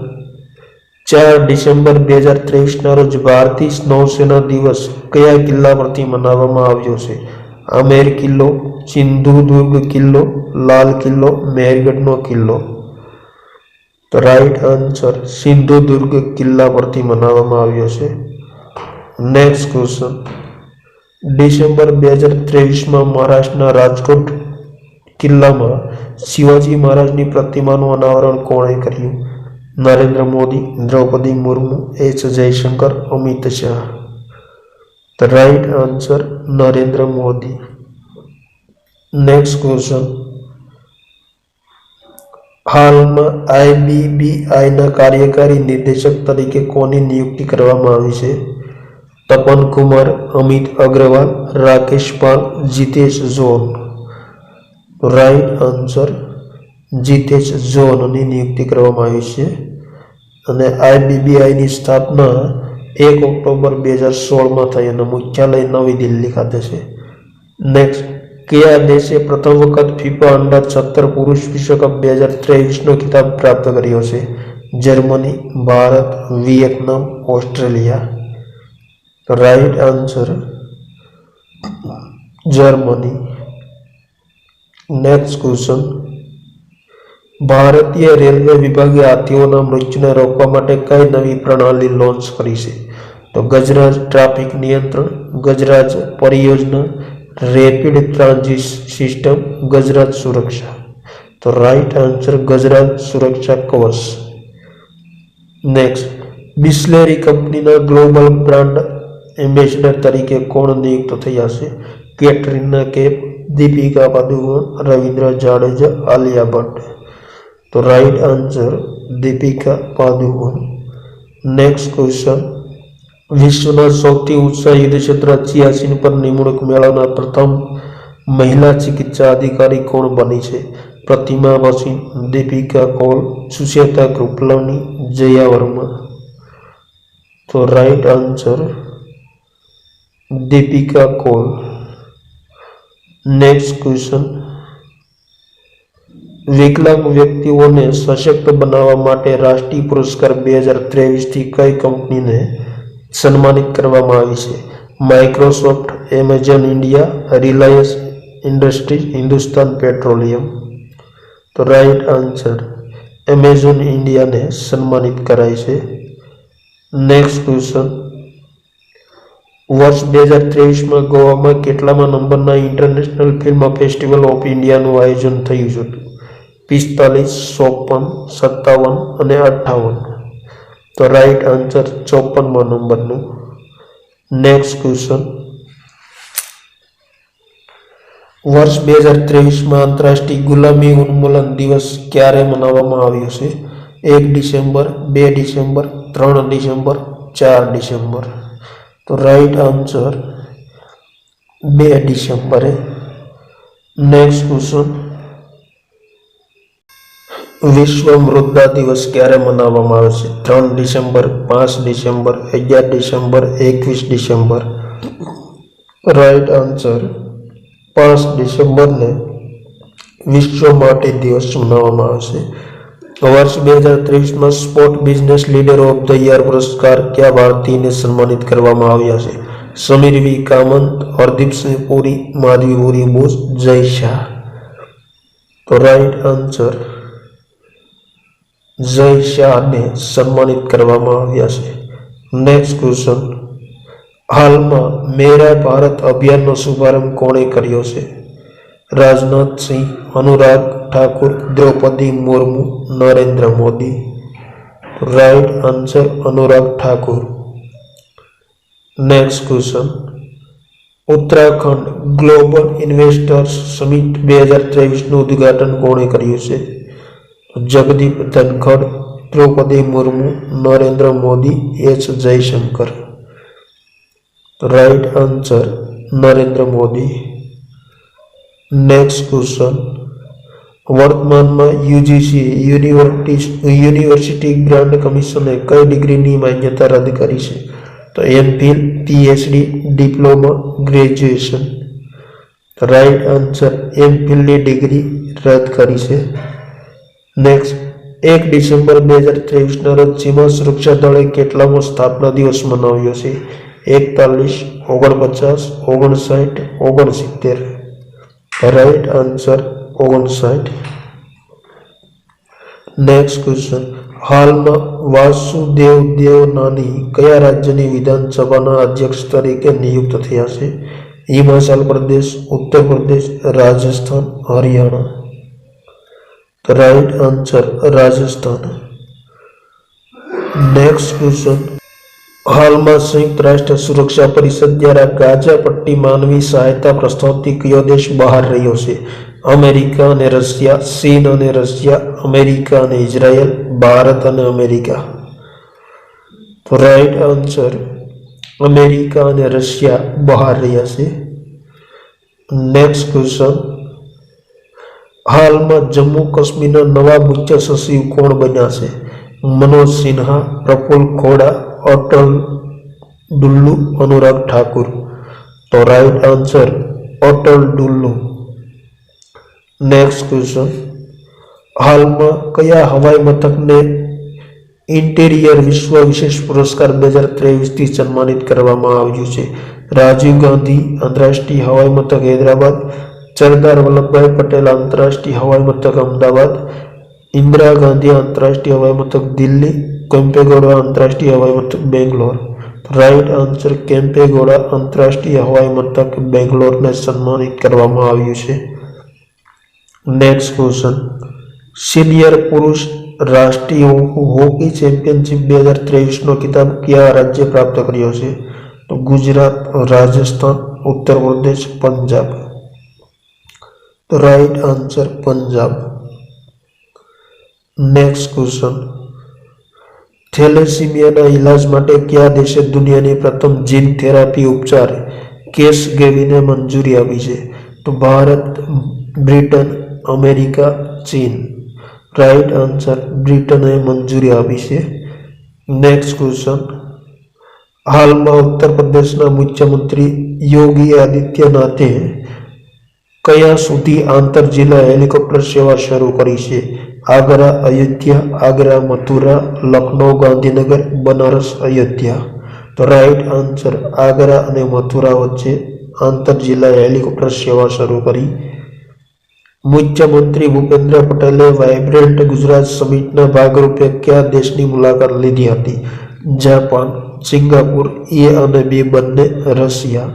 4 December 2023ના રોજ ભારતીય નૌસેના દિવસ કયા કિલ્લા પરથી મનાવવામાં આવ્યો છે? આમેર કિલ્લો, સિંધુદુર્ગ કિલ્લો, લાલ કિલ્લો, મેરગઢનો કિલ્લો. તો રાઈટ આન્સર સિંધુદુર્ગ કિલ્લા પરથી મનાવવામાં આવ્યો છે. નેક્સ્ટ ક્વેશ્ચન, ડિસેમ્બર 2023માં મહારાષ્ટ્રના રાજકોટ કિલ્લામાં શિવાજી મહારાજની પ્રતિમાનું અનાવરણ કોણે કર્યું? નરેન્દ્ર મોદી, દ્રૌપદી મુર્મુ, H જયશંકર, અમિત શાહ. તો right answer Narendra Modi. Next question, હાલમાં IBBIના કાર્યકારી નિર્દેશક તરીકે કોની નિયુક્તિ કરવામાં આવી છે? તપન કુમાર, અમિત અગ્રવાલ, રાકેશ પાલ, જીતેશ જોન. રાઈટ આન્સર જીતેશ જોનની નિયુક્તિ કરવામાં આવી છે. અને IBBIની સ્થાપના 1 ઓક્ટોબર 2016માં થઈ અને મુખ્યાલય નવી દિલ્હી ખાતે છે. નેક્સ્ટ, કયા દેશે પ્રથમ વખત ફિફા અંડર-17 પુરુષ વિશ્વકપ 2023નો ખિતાબ પ્રાપ્ત કર્યો છે? Germany, Bharat, Vietnam, Australia. Right answer Germany. Next question, ભારતીય રેલવે વિભાગે હાથીઓના મૃત્યુને રોકવા માટે કઈ નવી પ્રણાલી લોન્ચ કરી છે? તો ગજરાજ ટ્રાફિક નિયંત્રણ, ગજરાજ પરિયોજના, રેપિડ ટ્રાન્ઝિટ સિસ્ટમ, ગજરાજ સુરક્ષા. તો રાઈટ આન્સર ગજરાજ સુરક્ષા કવચ. નેક્સ્ટ, બિસ્લેરી કંપનીના ગ્લોબલ બ્રાન્ડ એમ્બેસેડર તરીકે કોણ નિયુક્ત થયા છે? કેટરીના કૈફ, દીપિકા પાદુકોણ, રવિન્દ્ર જાડેજા, આલિયા ભટ્ટ. તો right answer Deepika Padukone. Next question, વિશ્વના સૌથી ઊંચા યુદ્ધક્ષેત્ર સિયાચીન પર નિમણૂક મેળવનાર પ્રથમ મહિલા ચિકિત્સા અધિકારી કોણ બની છે? પ્રતિમા ભસીન, દીપિકા કોલ, સુચેતા કૃપલાની, જયા વર્મા. તો right answer Deepika call. Next question, વિકલાંગ વ્યક્તિઓને સશક્ત બનાવવા માટે રાષ્ટ્રીય પુરસ્કાર 2023થી કઈ કંપનીને સન્માનિત કરવામાં આવી છે? Microsoft, Amazon India, Reliance industries, Hindustan petroleum. તો રાઈટ આન્સર એમેઝોન ઇન્ડિયાને સન્માનિત કરાય છે. નેક્સ્ટ ક્વેશ્ચન, વર્ષ 2023માં ગોવામાં કેટલામા નંબરના ઇન્ટરનેશનલ ફિલ્મ ફેસ્ટિવલ ઓફ ઇન્ડિયાનું આયોજન થયું હતું? 45, 54, 57 અને 58. તો રાઈટ આન્સર 54મા નંબરનું. નેક્સ્ટ ક્વેશ્ચન, વર્ષ 2023માં આંતરરાષ્ટ્રીય ગુલામી ઉન્મૂલન દિવસ ક્યારે મનાવવામાં આવ્યો છે? 1 ડિસેમ્બર, 2 ડિસેમ્બર, 3 ડિસેમ્બર, 4 ડિસેમ્બર. તો રાઈટ આન્સર 2 ડિસેમ્બરે. નેક્સ્ટ ક્વેશ્ચન, વિશ્વ મૃદા દિવસ ક્યારે મનાવવામાં આવે છે? 3 December, 5 December, 11 December, 21 December. Right answer 5 ડિસેમ્બરને વિશ્વ માટી દિવસ મનાવવામાં આવશે. વર્ષ 2023માં sport business leader of the year પુરસ્કાર કયા ભારતીયને સન્માનિત કરવામાં આવ્યા છે? સમીર વી કામત, હરદીપસિંહ પુરી, માધવી બોસ, જય શાહ. તો રાઈટ આન્સર જય શાહને સન્માનિત કરવામાં આવ્યા છે. નેક્સ્ટ ક્વેશ્ચન, હાલમાં મેરા ભારત અભિયાનનો શુભારંભ કોણે કર્યો છે? Rajnath Singh, Anurag Thakur, Droupadi Murmu, Narendra Modi. Right answer Anurag Thakur. Next question, Uttarakhand global investors summit 2023નું ઉદ્ઘાટન કોણે કર્યું છે? Jagdeep Dhankhar, Droupadi Murmu, Narendra Modi, H Jaishankar. Right answer Narendra Modi. Next question, વર્તમાનમાં યુજીસી યુનિવર્સિટી ગ્રાન્ટ કમિશને કઈ ડિગ્રીની માન્યતા રદ કરી છે? તો MPhil, PhD, diploma, graduation. Right answer એમફિલની ડિગ્રી રદ કરી છે. નેક્સ્ટ, 1 ડિસેમ્બર 2023ના રોજ સીમા સુરક્ષા દળે કેટલામો સ્થાપના દિવસ મનાવ્યો છે? 41, 49, 59, 69. Right answer 59. નેક્સ્ટ ક્વેશ્ચન, હાલમાં વાસુદેવ દેવનાની કયા રાજ્યની વિધાનસભાના અધ્યક્ષ તરીકે નિયુક્ત થયા છે? Himachal Pradesh, Uttar Pradesh, Rajasthan, Haryana. Right answer Rajasthan. Next question, હાલમાં સંયુક્ત રાષ્ટ્ર સુરક્ષા પરિષદ દ્વારા ગાઝા પટ્ટી માનવી સહાયતા પ્રસ્તાવથી કયો દેશ બહાર રહ્યો છે? અમેરિકા અને રશિયા, ચીન અને રશિયા, અમેરિકા અને ઇઝરાયલ, ભારત અને અમેરિકા. રાઈટ આન્સર અમેરિકા અને રશિયા બહાર રહ્યા છે. નેક્સ્ટ ક્વેશ્ચન, હાલમાં જમ્મુ કાશ્મીરના નવા મુખ્ય સચિવ કોણ બન્યા છે? મનોજ સિન્હા, પ્રફુલ્લ ખોડા, અટલ ડુલ્લુ, અનુરાગ ઠાકુર. તો right answer Atal Dullu. Next question, હાલમાં કયા હવાઈ મથકને ઇન્ટિરિયર વિશ્વ વિશેષ પુરસ્કાર 2023થી સન્માનિત કરવામાં આવ્યું છે? રાજીવ ગાંધી આંતરરાષ્ટ્રીય હવાઈ મથક હૈદરાબાદ, સરદાર વલ્લભભાઈ પટેલ આંતરરાષ્ટ્રીય હવાઈ મથક અમદાવાદ, ઇન્દિરા ગાંધી આંતરરાષ્ટ્રીય હવાઈ મથક દિલ્હી, કેમ્પેગૌડા આંતરરાષ્ટ્રીય હવાઈ મથક બેંગ્લોર. રાઈટ આન્સર કેમ્પેગૌડા આંતરરાષ્ટ્રીય હવાઈ મથક બેંગ્લોરને સન્માનિત કરવામાં આવ્યું છે. નેક્સ્ટ ક્વેશ્ચન, સિનિયર પુરુષ રાષ્ટ્રીય હોકી ચેમ્પિયનશિપ 2023નો ખિતાબ કયા રાજ્ય પ્રાપ્ત કર્યો છે? તો ગુજરાત, રાજસ્થાન, ઉત્તર પ્રદેશ, પંજાબ. તો right answer Punjab. Next question, થેલેસીમિયાના ઇલાજ માટે કયા દેશે દુનિયાની પ્રથમ જીન થેરાપી ઉપચાર કેસગેવીને મંજૂરી આપી છે? તો ભારત, બ્રિટન, અમેરિકા, ચીન. રાઈટ આન્સર બ્રિટને મંજૂરી આપી છે. નેક્સ્ટ ક્વેશ્ચન, હાલમાં ઉત્તર પ્રદેશના મુખ્યમંત્રી યોગી આદિત્યનાથે કયા સુધી આંતર જિલ્લા હેલિકોપ્ટર સેવા શરૂ કરી છે? આગ્રા, અયોધ્યા, આગ્રા, મથુરા, લખનઉ, ગાંધીનગર, બનારસ, અયોધ્યા. તો રાઈટ આન્સર આગ્રા અને મથુરા વચ્ચે આંતર જિલ્લા હેલિકોપ્ટર સેવા શરૂ કરી. મુખ્યમંત્રી ભૂપેન્દ્ર પટેલે વાઇબ્રન્ટ ગુજરાત સમિટના ભાગરૂપે કયા દેશની મુલાકાત લીધી હતી? જાપાન, સિંગાપુર, એ અને બી બંને, રશિયા.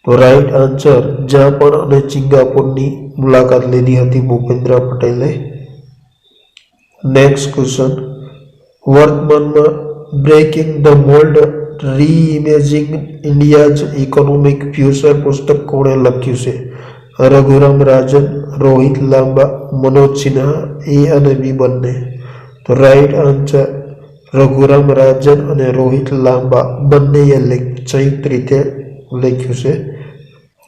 તો રાઈટ આન્સર જાપાન અને સિંગાપુરની મુલાકાત લીધી હતી ભૂપેન્દ્ર પટેલે. નેક્સ્ટ ક્વેશ્ચન, વર્તમાનમાં breaking the mould reimagining India's economic future પુસ્તક કોણે લખ્યું છે? રઘુરામ રાજન, રોહિત લાંબા, મનોજ સિન્હા, એ અને બી બંને. તો રાઈટ આન્સર રઘુરામ રાજન અને રોહિત લાંબા બંનેએ સંયુક્ત રીતે લખ્યું છે.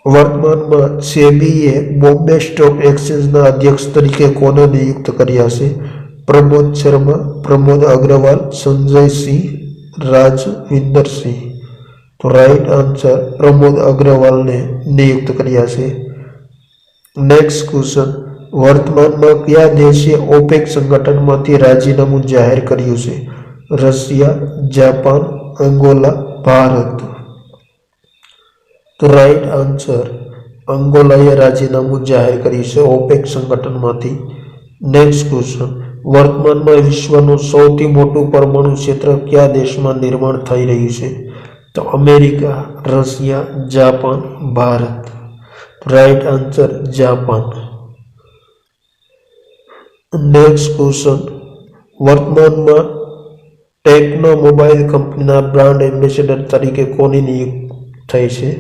વર્તમાનમાં સેબીએ બોમ્બે સ્ટોક એક્સચેન્જના અધ્યક્ષ તરીકે કોને નિયુક્ત કર્યા છે? પ્રમોદ શર્મા, પ્રમોદ અગ્રવાલ, સંજય સિંહ, રાજવિંદર સિંહ. તો રાઈટ આન્સર પ્રમોદ અગ્રવાલને નિયુક્ત કર્યા છે. નેક્સ્ટ ક્વેશ્ચન, વર્તમાનમાં કયા દેશે ઓપેક સંગઠનમાંથી રાજીનામું જાહેર કર્યું છે? Russia, Japan, Angola, Bharat. તો રાઈટ આન્સર અંગોલાએ રાજીનામું જાહેર કર્યું છે ઓપેક સંગઠનમાંથી. નેક્સ્ટ ક્વેશ્ચન, વર્તમાનમાં વિશ્વનું સૌથી મોટું પરમાણુ ક્ષેત્ર કયા દેશમાં નિર્માણ થઈ રહ્યું છે? તો America, Russia, Japan, Bharat. Right answer Japan. Next question. વર્તમાનમાં ટેકનો મોબાઈલ કંપનીના બ્રાન્ડ એમ્બેસેડર તરીકે કોની નિયુક્તિ થઈ છે?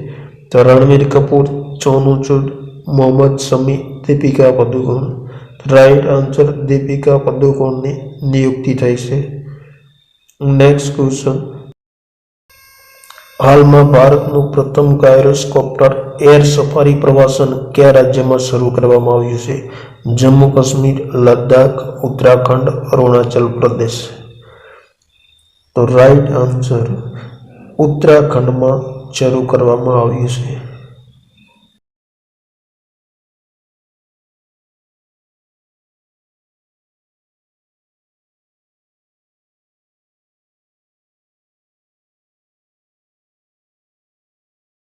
તો રણવીર કપૂર, સોનુ સૂદ, મોહમ્મદ શમી, દીપિકા પદુકોણ. રાઈટ આન્સર દીપિકા પદુકોણની નિયુક્તિ થઈ છે. Next question. હાલમાં ભારતનું પ્રથમ ગાયરોસ્કોપ્ટર એર સફારી પ્રવાસન કયા રાજ્યમાં શરૂ કરવામાં આવ્યું છે? જમ્મુ કાશ્મીર, લદ્દાખ, ઉત્તરાખંડ, અરુણાચલ પ્રદેશ. તો રાઈટ આન્સર ઉત્તરાખંડમાં શરૂ કરવામાં આવ્યું છે.